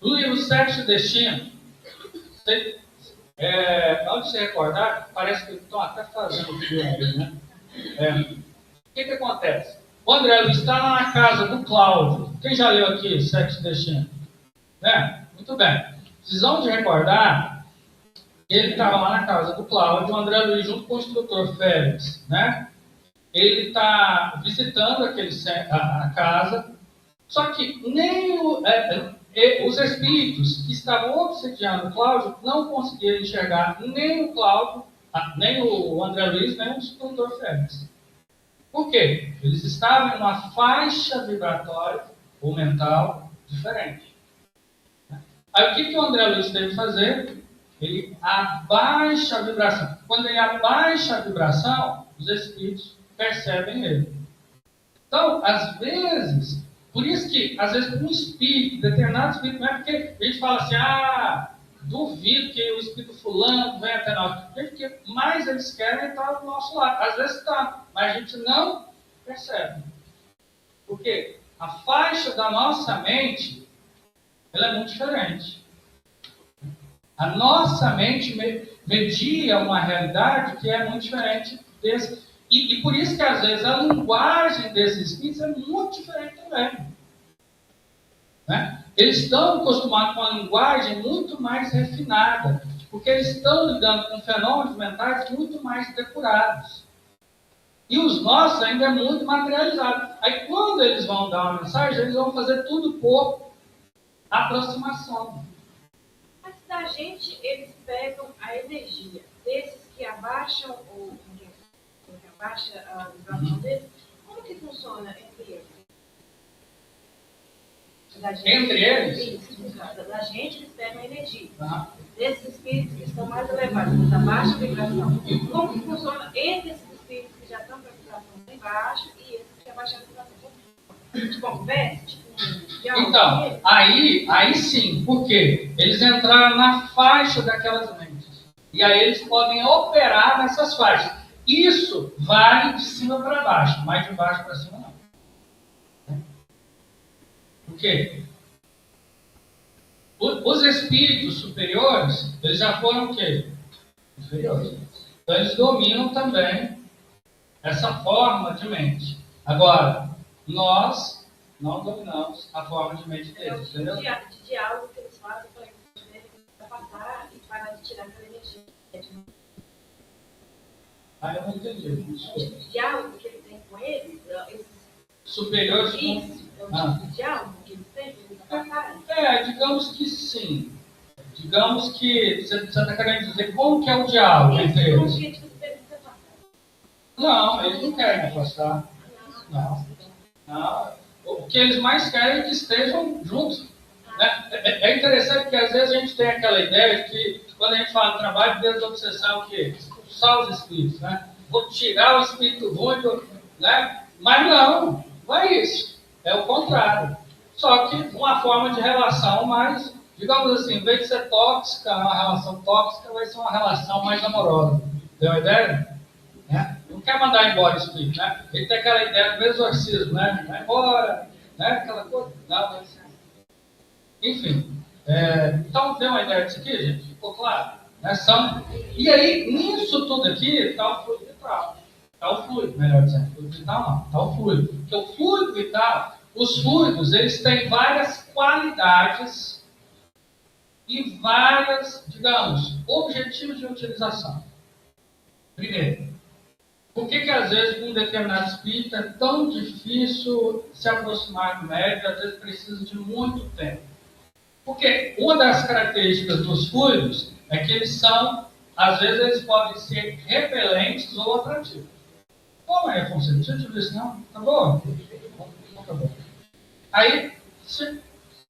No livro 7 Destino, onde se recordar, parece que estão até fazendo filme, né? O que acontece? O André Luiz está lá na casa do Cláudio. Quem já leu aqui 7 Destino? Né? Muito bem. Vocês vão de recordar, ele estava lá na casa do Cláudio, o André Luiz junto com o instrutor Félix, né? Ele está visitando a casa, só que nem os espíritos que estavam obsediando o Cláudio não conseguiram enxergar nem o Cláudio, nem o André Luiz, nem o instrutor Félix. Por quê? Eles estavam em uma faixa vibratória ou mental diferente. Aí o que o André Luiz teve que fazer? Ele abaixa a vibração. Quando ele abaixa a vibração, os espíritos percebem ele. Então, às vezes, por isso que, às vezes, um espírito, determinado espírito, não é porque a gente fala assim, duvido que o espírito fulano venha até nós. Porque mais eles querem estar do nosso lado. Às vezes está, mas a gente não percebe. Por quê? A faixa da nossa mente, ela é muito diferente. A nossa mente media uma realidade que é muito diferente desse. E por isso que, às vezes, a linguagem desses espíritos é muito diferente também. Né? Eles estão acostumados com uma linguagem muito mais refinada, porque eles estão lidando com fenômenos mentais muito mais depurados. E os nossos ainda é muito materializados. Aí, quando eles vão dar uma mensagem, eles vão fazer tudo por aproximação. Mas da gente, eles pegam a energia desses que abaixam a vibração deles. Como que funciona entre eles? Entre eles? Isso, da gente, eles pegam a energia. Desses espíritos que estão mais elevados, eles abaixam a vibração. Como que funciona entre esses espíritos que já estão com a vibração lá embaixo e esses que abaixaram a vibração? A gente conversa, Então, aí sim, por quê? Eles entraram na faixa daquelas mentes. E aí eles podem operar nessas faixas. Isso vale de cima para baixo, mas de baixo para cima não. Por quê? Os espíritos superiores, eles já foram o quê? Inferiores. Então eles dominam também essa forma de mente. Agora, nós não dominamos a forma de mente deles, entendeu? De diálogo que eles fazem para eles passar e parar de tirar aquela energia. Ah, eu não entendi. De diálogo que ele tem com eles, esses Superiores isso, é o tipo de diálogo que eles têm, que eles passarem. Digamos que sim. Digamos que você está querendo dizer como que é o diálogo entre O eles. objetivo deles é passar. Não, eles não querem afastar. Não. O que eles mais querem é que estejam juntos. Né? É interessante que às vezes a gente tem aquela ideia de que quando a gente fala de trabalho de desobsessão, o quê? Expulsar os espíritos, né? Vou tirar o espírito ruim, né? Mas não é isso. É o contrário. Só que uma forma de relação mais, digamos assim, em vez de ser tóxica, uma relação tóxica, vai ser uma relação mais amorosa. Deu uma ideia? Né? Não quer mandar embora o espírito, né? Ele tem aquela ideia do exorcismo, né? Vai embora, né? Aquela coisa. Não, mas... Enfim. Então, deu uma ideia disso aqui, gente? Ficou claro? Né? E aí, nisso tudo aqui, está o fluido vital. Está o fluido, melhor dizendo. O fluido vital não, está o fluido. Porque o fluido vital, os fluidos, eles têm várias qualidades e várias, digamos, objetivos de utilização. Primeiro, por que às vezes com um determinado espírito é tão difícil se aproximar do médium, às vezes precisa de muito tempo? Porque uma das características dos fluidos é que eles são, às vezes eles podem ser repelentes ou atrativos. Pô, Maria Fonseca, não tinha te visto não? Tá bom? Tá bom. Aí, eu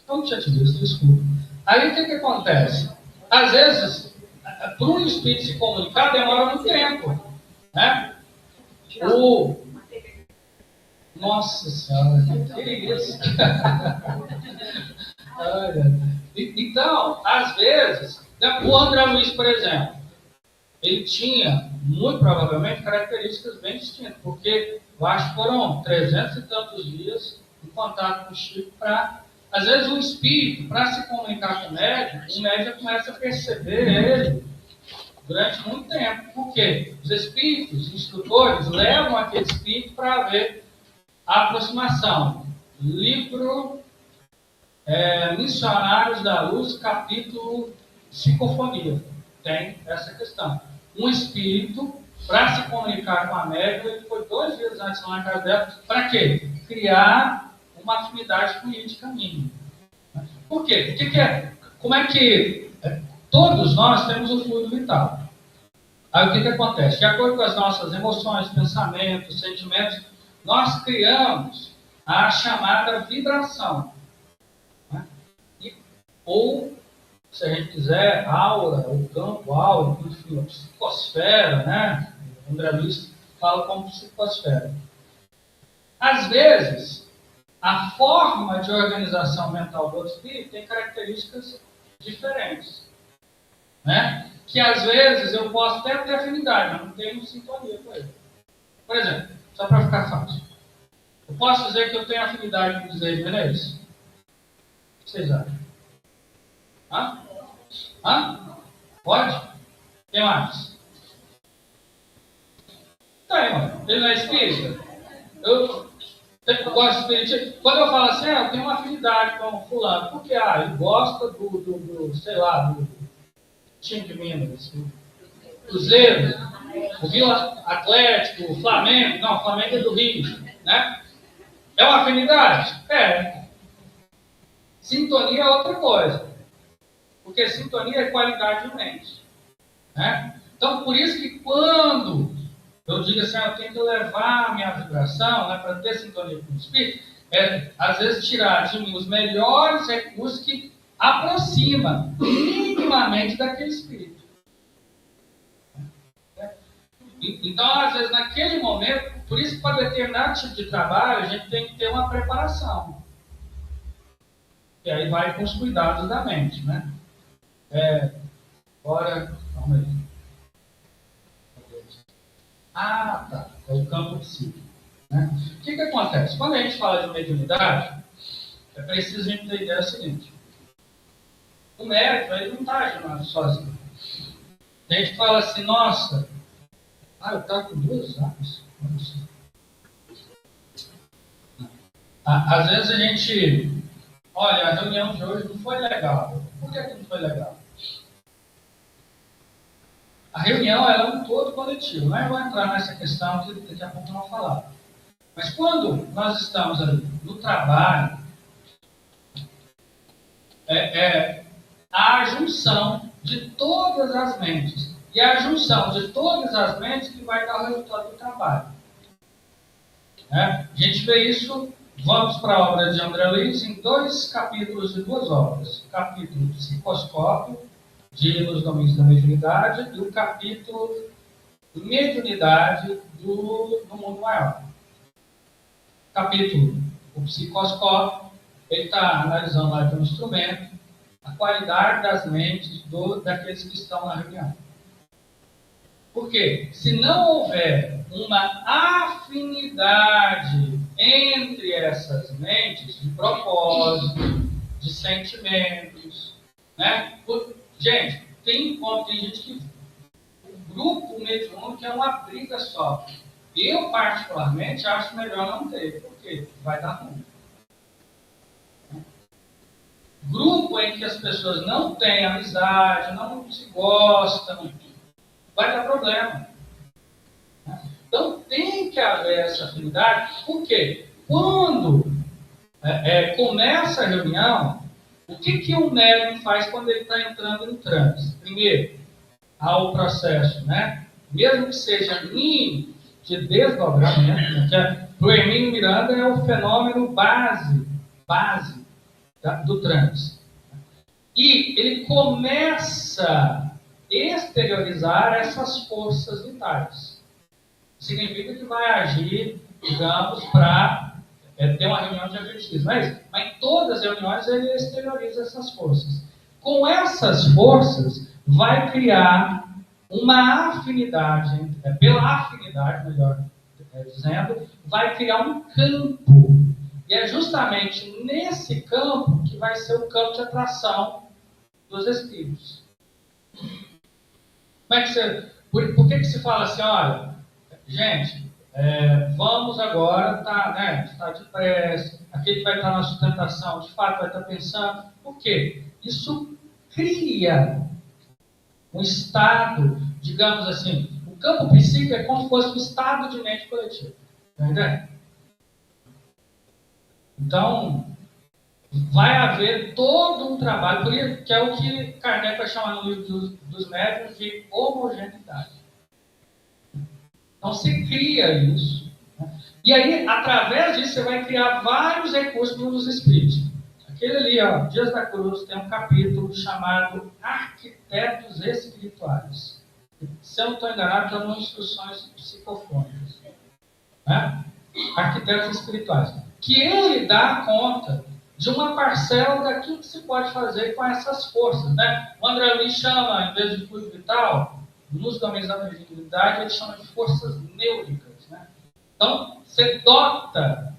não tinha te visto, desculpa. Aí o que acontece? Às vezes, para um espírito se comunicar, demora muito tempo. Né? Nossa Senhora, que isso? Então, às vezes, o André Luiz, por exemplo, ele tinha, muito provavelmente, características bem distintas, porque eu acho que foram 300 e tantos dias em contato com o Chico para... Às vezes o espírito, para se comunicar com o médium começa a perceber ele durante muito tempo. Por quê? Os espíritos, instrutores, levam aquele espírito para ver a aproximação. Livro Missionários da Luz, capítulo Psicofonia. Tem essa questão. Um espírito, para se comunicar com a médium, ele foi 2 dias antes lá na casa dela. Para quê? Criar uma afinidade política mínima. Por quê? Como é que todos nós temos o fluido vital? Aí o que acontece? De acordo com as nossas emoções, pensamentos, sentimentos, nós criamos a chamada vibração. Né? Ou, se a gente quiser, aura, o campo áurico, enfim, a psicosfera, né? O André Luiz fala como psicosfera. Às vezes, a forma de organização mental do espírito tem características diferentes. Né? Que às vezes eu posso até ter afinidade, mas não tenho sintonia com ele. Por exemplo, só para ficar fácil. Eu posso dizer que eu tenho afinidade com o Bezerra de Menezes? O que vocês acham? Pode? Quem mais? Tem, mano. Ele não é espírita? Eu gosto de espiritismo. Quando eu falo assim, eu tenho uma afinidade com o fulano. Por quê? Ele gosta do sei lá, do time de Minas, Cruzeiro, o Vila Atlético, o Flamengo. Não, o Flamengo é do Rio. Né? É uma afinidade? É. Sintonia é outra coisa. Porque sintonia é qualidade de mente. Né? Então, por isso que quando eu digo assim, eu tenho que levar a minha vibração, né, para ter sintonia com o espírito, às vezes tirar de mim os melhores recursos que aproxima minimamente daquele espírito. Então, às vezes, naquele momento, por isso que para determinado tipo de trabalho, a gente tem que ter uma preparação. E aí vai com os cuidados da mente, né? Agora, vamos aí. Ah, tá. É o campo psíquico. Né? O que acontece? Quando a gente fala de mediunidade, é preciso entender o seguinte. O médium, ele não está agindo sozinho. A gente fala assim, nossa, eu estava com 2 anos. Às vezes a gente, olha, a reunião de hoje não foi legal. Por que não foi legal? A reunião ela é um todo coletivo. Não vou entrar nessa questão que daqui a pouco eu vou falar. Mas quando nós estamos ali no trabalho, a junção de todas as mentes. E a junção de todas as mentes que vai dar o resultado do trabalho. A gente vê isso, vamos para a obra de André Luiz, em 2 capítulos de 2 obras. O capítulo Psicoscópio, de Nos Domínios da Mediunidade, e o capítulo Mediunidade do Mundo Maior. Capítulo, o Psicoscópio, ele está analisando lá de um instrumento, a qualidade das mentes daqueles que estão na reunião. Por quê? Se não houver uma afinidade entre essas mentes, de propósito, de sentimentos, né? Gente, tem gente que o grupo mediúnico é uma briga só. Eu, particularmente, acho melhor não ter. Por quê? Vai dar ruim. Grupo em que as pessoas não têm amizade, não se gostam, vai dar problema. Então tem que haver essa afinidade, porque quando começa a reunião, o que o médium faz quando ele está entrando em transe? Primeiro, há o processo, né? Mesmo que seja mínimo de desdobramento, né? Para o Hermínio Miranda é o fenômeno base do transe. E ele começa a exteriorizar essas forças vitais. Significa que vai agir, digamos, para ter uma reunião de agentes. Mas em todas as reuniões ele exterioriza essas forças. Com essas forças, vai criar uma afinidade, pela afinidade, melhor dizendo, vai criar um campo. E é justamente nesse campo que vai ser o campo de atração dos espíritos. Por que se fala assim, olha, gente, vamos agora, está de pressa, aquele que vai estar na sustentação, de fato vai estar pensando. Por quê? Isso cria um estado, digamos assim, o campo psíquico é como se fosse um estado de mente coletiva. Está entendendo? Então, vai haver todo um trabalho, que é o que Kardec vai chamar no livro dos médiuns de homogeneidade. Então, você cria isso. Né? E aí, através disso, você vai criar vários recursos para os espíritos. Aquele ali, ó, Dias da Cruz, tem um capítulo chamado Arquitetos Espirituais. Se eu não estou enganado, já são instruções psicofônicas. Né? Arquitetos Espirituais. Que ele dá conta de uma parcela daquilo que se pode fazer com essas forças. Né? O André Luiz chama, em vez de fluido vital, nos domínios da mediunidade, ele chama de forças neuricas. Né? Então, você dota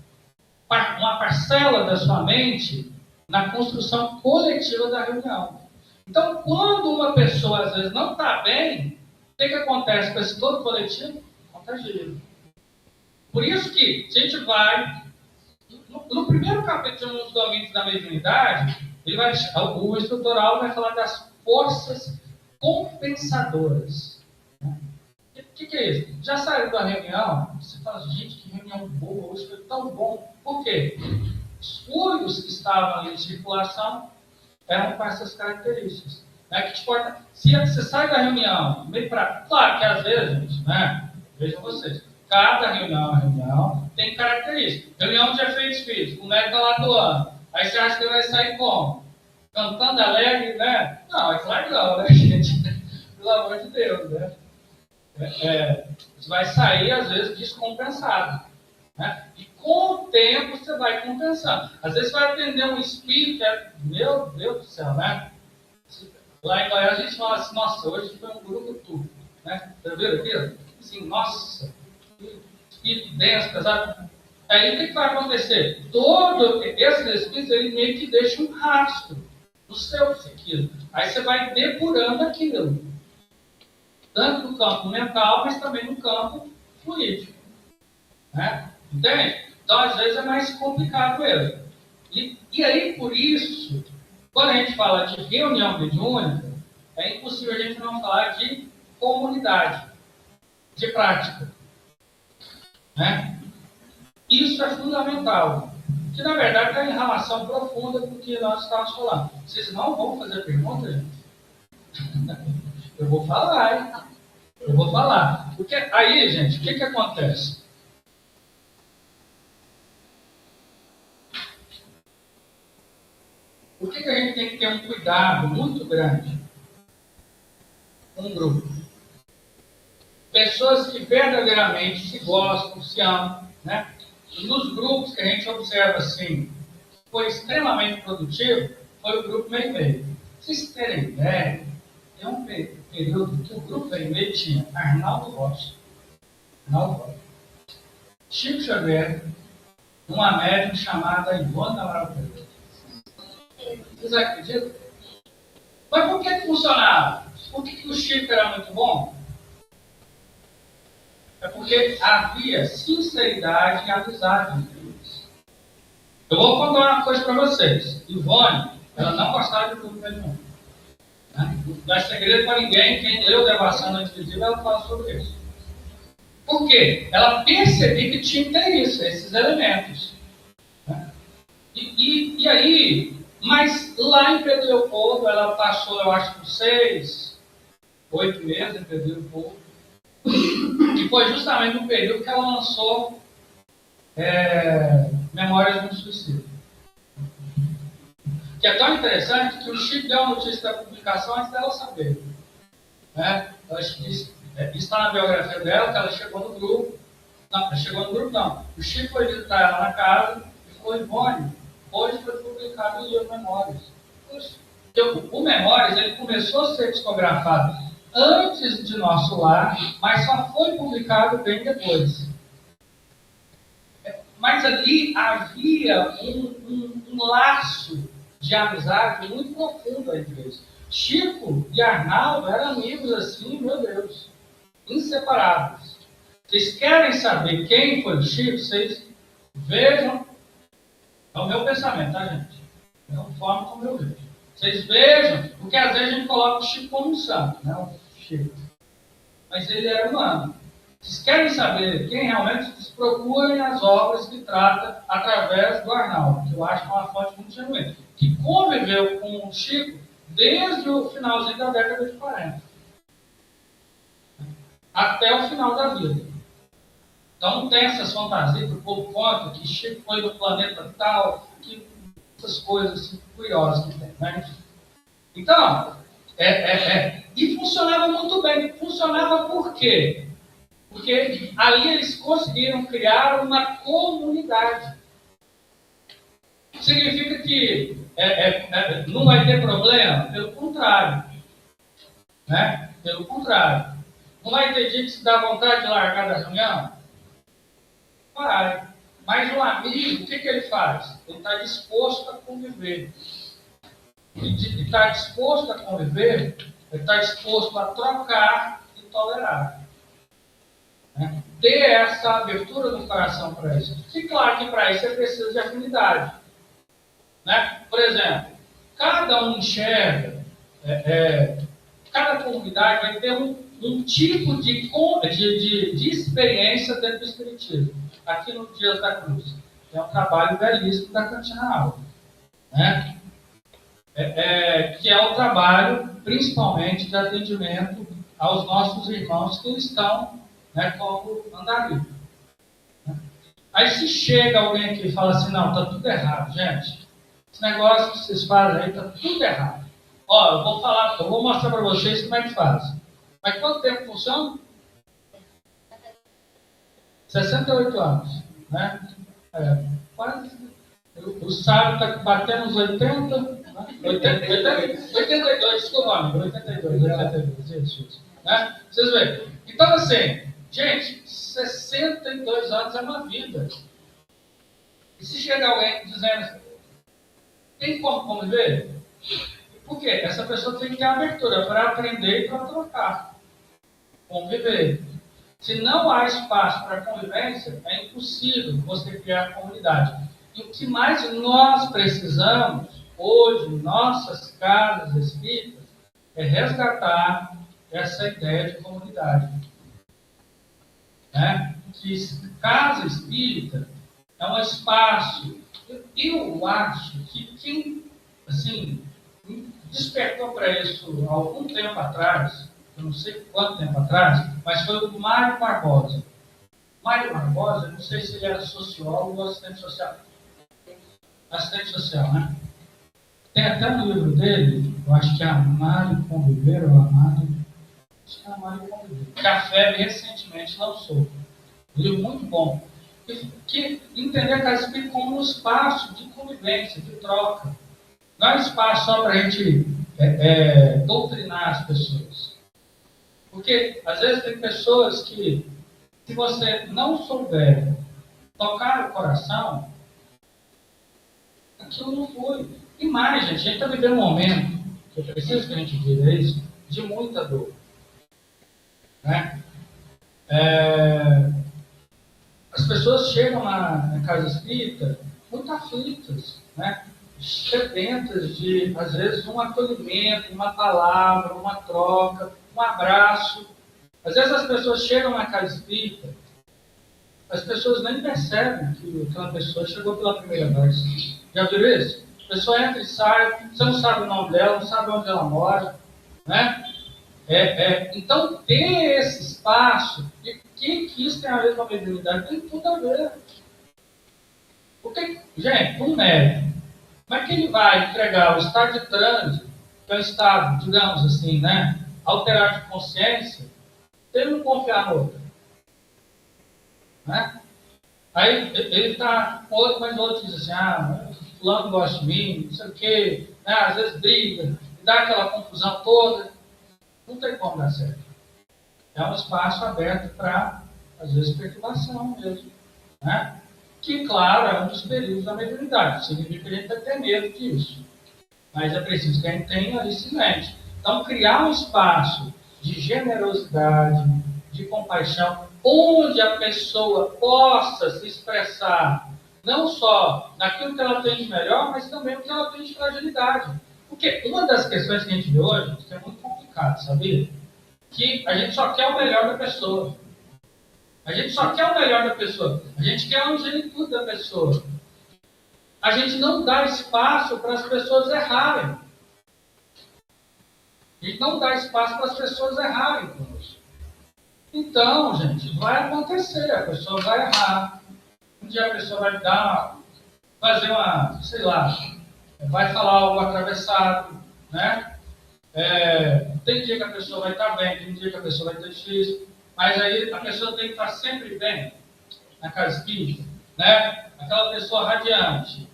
uma parcela da sua mente na construção coletiva da reunião. Então, quando uma pessoa, às vezes, não está bem, o que acontece com esse todo coletivo? Contagia. Por isso que a gente vai... No primeiro capítulo dos domínios da mediunidade, o instrutoral vai falar das forças compensadoras. O que é isso? Já saiu da reunião, você fala, gente, que reunião boa, hoje foi tão bom. Por quê? Os fluidos que estavam em circulação eram com essas características. Se você sai da reunião, meio para... Claro que às vezes, gente, né? Vejam vocês. Cada reunião tem características. Reunião de efeitos físicos, o médico está lá doando. Aí você acha que ele vai sair como? Cantando alegre, né? Não, é claro que não, né, gente? Pelo amor de Deus, né? Você vai sair, às vezes, descompensado. Né? E com o tempo você vai compensando. Às vezes você vai atender um espírito que é, meu Deus do céu, né? Lá em Goiás a gente fala assim, nossa, hoje foi um grupo tudo. Né? Tá vendo aqui? assim, nossa, que espírito denso, pesado. Aí o que vai acontecer? Todo esses espíritos, ele meio que deixa um rastro no seu psiquismo. Aí você vai depurando aquilo. Tanto no campo mental, mas também no campo fluídico. Né? Entende? Então, às vezes, é mais complicado mesmo. E aí, por isso, quando a gente fala de reunião mediúnica, é impossível a gente não falar de comunidade, de prática. Né? Isso é fundamental. Que, na verdade, está em relação profunda com o que nós estamos falando. Vocês não vão fazer pergunta, gente? Eu vou falar, hein? Eu vou falar. Porque aí, gente, o que acontece? Por que a gente tem que ter um cuidado muito grande com um grupo? Pessoas que verdadeiramente se gostam, se amam, né? E nos grupos que a gente observa assim, foi extremamente produtivo, foi o grupo meio-meio. Vocês terem ideia, tem um período que o grupo meio-meio tinha Arnaldo Rocha, Chico Xavier, uma médium chamada Ivone Amaral Pereira. Vocês acreditam? Mas por que funcionava? Por que o Chico era muito bom? É porque havia sinceridade e amizade entre eles. Eu vou contar uma coisa para vocês. Ivone, ela não gostava de grupo nenhum. Não é segredo para ninguém. Quem leu Devassando antes de dia, ela fala sobre isso. Por quê? Ela percebia que tinha que ter isso, esses elementos. Né? E aí, mas lá em Pedro Leopoldo, ela passou, eu acho, por 6, 8 meses em Pedro Leopoldo. E foi justamente no período que ela lançou Memórias de um Suicídio. Que é tão interessante que o Chico deu a notícia da publicação antes dela saber. Né? Isso está na biografia dela, que ela chegou no grupo. Não. O Chico foi visitar ela na casa e falou: Ivone, hoje foi publicado o livro Memórias. O Memórias, ele começou a ser psicografado antes de Nosso Lar, mas só foi publicado bem depois. Mas ali havia um laço de amizade muito profundo entre eles. Chico e Arnaldo eram amigos assim, meu Deus, inseparáveis. Vocês querem saber quem foi o Chico? Vocês vejam. É o meu pensamento, tá, gente? É a forma como eu vejo. Vocês vejam, porque às vezes a gente coloca o Chico como um santo, né? O Chico. Mas ele era humano. Vocês querem saber quem realmente, vocês procurem as obras que trata através do Arnaldo, que eu acho que é uma fonte muito genuína, que conviveu com o Chico desde o finalzinho da década de 40 até o final da vida. Então não tem essas fantasias que o povo conta que Chico foi do planeta tal, que essas coisas assim, curiosas que tem, né? Então, e funcionava muito bem. Funcionava por quê? Porque ali eles conseguiram criar uma comunidade. Significa que não vai ter problema? Pelo contrário. Né? Pelo contrário. Não vai ter dia que se dá vontade de largar da reunião? Vai. Mas o amigo, o que ele faz? Ele está disposto a conviver. Ele está disposto a conviver, ele está disposto a trocar e tolerar. Né? Ter essa abertura do coração para isso. E claro que para isso é preciso de afinidade. Né? Por exemplo, cada um enxerga, cada comunidade vai ter um tipo de experiência dentro do Espiritismo. Aqui no Dias da Cruz. É um trabalho belíssimo da Cantina Alva. Né? Que é o trabalho, principalmente, de atendimento aos nossos irmãos que estão, né, como andarilho. Né? Aí se chega alguém aqui e fala assim, não, está tudo errado, gente. Esse negócio que vocês fazem aí está tudo errado. Ó, eu vou mostrar para vocês como é que faz. Mas quanto tempo funciona? 68 anos. Né? Quase. O sábio está batendo uns 80, né? 82, desculpa, amigo, 82, isso. Né? Vocês veem. Então, assim, Gente, 62 anos é uma vida. E se chega alguém dizendo, tem como conviver? Por quê? Essa pessoa tem que ter abertura para aprender e para trocar. Conviver. Se não há espaço para convivência, é impossível você criar comunidade. E o que mais nós precisamos, hoje, em nossas casas espíritas, é resgatar essa ideia de comunidade. Né? Que casa espírita é um espaço. Eu acho que quem assim, despertou para isso há algum tempo atrás, eu não sei quanto tempo atrás, mas foi o Mário Barbosa. Mário Barbosa, eu não sei se ele era sociólogo ou assistente social. Assistente social, né? Tem até no livro dele, eu acho que é Amar e Conviver, ou Amar, acho que é Amar e Conviver. Café recentemente lançou. Um livro muito bom. Que entender a casa espírita como um espaço de convivência, de troca. Não é um espaço só para a gente doutrinar as pessoas. Porque, às vezes, tem pessoas que, se você não souber tocar o coração, aquilo não foi. E mais, gente, a gente está vivendo um momento, que eu preciso que a gente viva isso, de muita dor. Né? As pessoas chegam na casa espírita muito aflitas, né? Sedentas de, às vezes, um acolhimento, uma palavra, uma troca, um abraço. Às vezes as pessoas chegam na casa espírita, as pessoas nem percebem que aquela pessoa chegou pela primeira vez. Já viram isso? A pessoa entra e sai, você não sabe o nome dela, não sabe onde ela mora, né? Então, ter esse espaço, e o que isso tem a ver com a mediunidade? Tem tudo a ver. Porque, gente, um médico, como é que ele vai entregar o estado de trânsito, que é um estado, digamos assim, né, alterado de consciência, se ele não confiar no outro? Né? Aí ele está com outro, mas o outro diz assim, fulano gosta de mim, não sei o quê, né? Às vezes briga, dá aquela confusão toda. Não tem como dar certo. É um espaço aberto para, às vezes, perturbação mesmo. Né? Que, claro, é um dos períodos da mediunidade. Significa que a gente vai ter medo disso. Mas é preciso que a gente tenha isso em mente. Então, criar um espaço de generosidade, de compaixão, onde a pessoa possa se expressar, não só naquilo que ela tem de melhor, mas também no que ela tem de fragilidade. Porque uma das questões que a gente vê hoje, que é muito complicado, sabia? Que a gente só quer o melhor da pessoa. A gente só quer o melhor da pessoa. A gente quer a angelitude da pessoa. A gente não dá espaço para as pessoas errarem. A gente não dá espaço para as pessoas errarem conosco. Então, gente, vai acontecer. A pessoa vai errar. Um dia a pessoa vai fazer uma, sei lá, vai falar algo atravessado, né? Tem dia que a pessoa vai estar bem, tem dia que a pessoa vai estar difícil, mas aí a pessoa tem que estar sempre bem na casa espírita, né? Aquela pessoa radiante.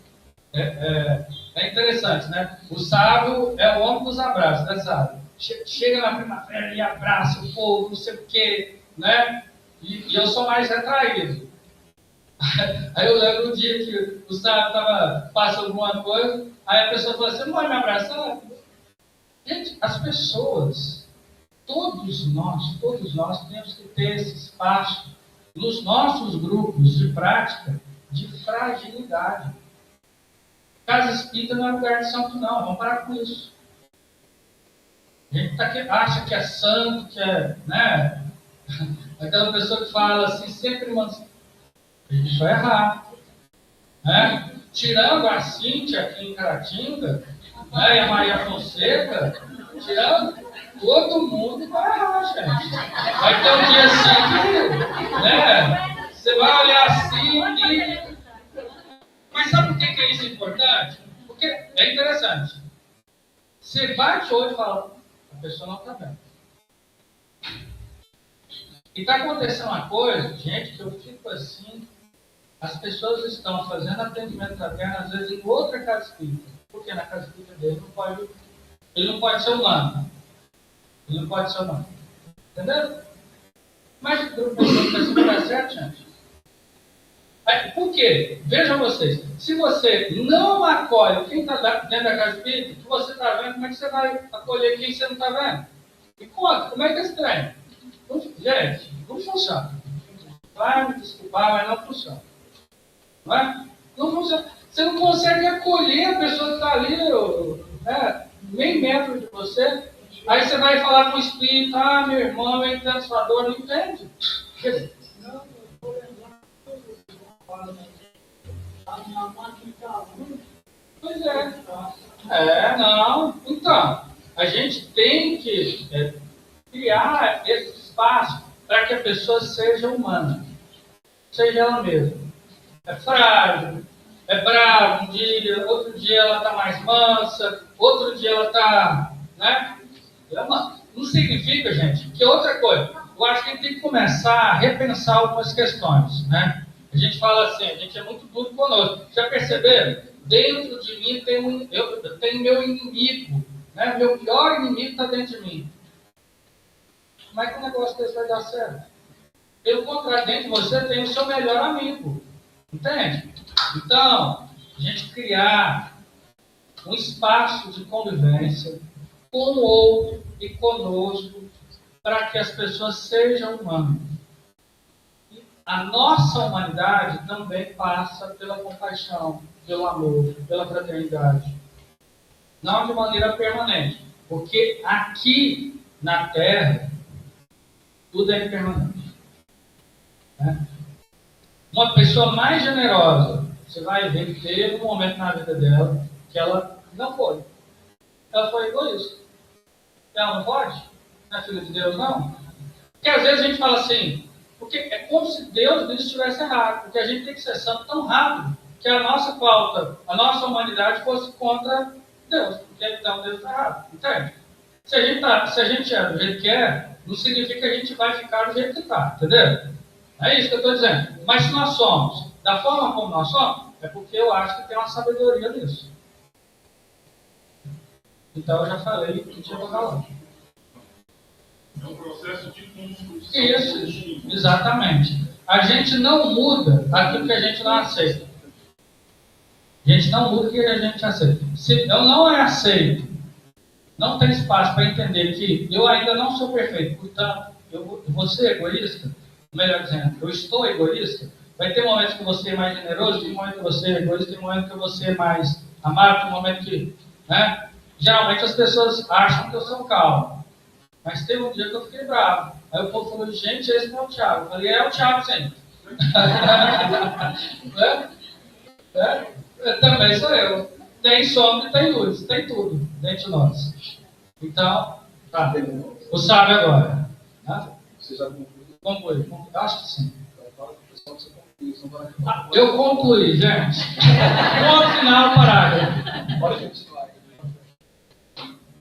É interessante, né? O sábio é o homem dos abraços, né, sábio? Chega na primavera e abraça o povo, não sei o quê, né? E eu sou mais retraído. Aí eu lembro um dia que o sábio estava passando alguma coisa, aí a pessoa falou assim, não vai me abraçar? Gente, as pessoas, todos nós temos que ter esse espaço nos nossos grupos de prática de fragilidade. Casa espírita não é lugar de santo, não. Vamos parar com isso. A gente acha que é santo, que é, né? Aquela pessoa que fala assim, sempre a gente vai errar. Né? Tirando a Cíntia aqui em Caratinga, né? E a Maria Fonseca, tirando, todo mundo vai errar, gente. Vai ter um dia assim que, né? Você vai olhar assim e... Mas sabe por que é isso importante? Porque é interessante. Você bate o olho e fala, a pessoa não está bem. E está acontecendo uma coisa, gente, que eu fico assim, as pessoas estão fazendo atendimento fraterno, às vezes, em outra casa espírita. Porque na casa espírita dele ele não pode ser humano. Ele não pode ser humano. Entendeu? Mas o grupo pensou que vai dar certo, gente. Por quê? Vejam vocês, se você não acolhe quem está dentro da casa espírita, que você está vendo, como é que você vai acolher quem você não está vendo? E conta, como é que é esse trem? Gente, não funciona. Vai me desculpar, mas não funciona. Não é? Não funciona. Você não consegue acolher a pessoa que está ali, meio metro de você. Aí você vai falar com o espírito, meu irmão, eu entendo sua dor, não entende. Quer dizer, pois é. Não. Então, a gente tem que criar esse espaço para que a pessoa seja humana. Seja ela mesma. É frágil, é brava um dia, outro dia ela está mais mansa, outro dia ela está, né? Não significa, gente, que outra coisa. Eu acho que a gente tem que começar a repensar algumas questões, né? A gente fala assim, a gente é muito duro conosco. Já perceberam? Dentro de mim eu tenho meu inimigo, né? Meu pior inimigo está dentro de mim. Como é que o negócio desse vai dar certo? Pelo contrário, dentro de você tem o seu melhor amigo. Entende? Então, a gente criar um espaço de convivência com o outro e conosco para que as pessoas sejam humanas. E a nossa humanidade também passa pela compaixão, pelo amor, pela fraternidade. Não de maneira permanente, porque aqui na Terra tudo é impermanente. Né? Uma pessoa mais generosa, você vai ver que teve um momento na vida dela que ela não foi. Ela foi egoísta. Ela não pode? Não é filha de Deus, não? Porque às vezes a gente fala assim, porque é como se Deus estivesse errado, porque a gente tem que ser santo tão rápido que a nossa falta, a nossa humanidade fosse contra Deus, porque então Deus está errado. Entende? Se a gente é do jeito que é, não significa que a gente vai ficar do jeito que está, entendeu? É isso que eu estou dizendo. Mas se nós somos da forma como nós somos, é porque eu acho que tem uma sabedoria nisso. Então eu já falei que tinha que falar. É um processo de construção. Isso, exatamente. A gente não muda aquilo que a gente não aceita. A gente não muda o que a gente aceita. Se eu não aceito, não tem espaço para entender que eu ainda não sou perfeito, portanto, eu vou ser egoísta, melhor dizendo, eu estou egoísta. Vai ter momentos que você é mais generoso, tem momentos que você é egoísta, tem momentos que você é mais amável, tem momentos que, né? Geralmente as pessoas acham que eu sou calmo. Mas teve um dia que eu fiquei bravo. Aí o povo falou, gente, esse não é o Thiago. Eu falei, é o Thiago, sim. Também sou eu. Tem sombra e tem luz, tem tudo dentro de nós. Então, tá. O sábio agora. Né? Você já Conclui. Acho que sim. pessoal que você concluiu. Eu concluí, gente. Ponto final, parágrafo. Olha, gente.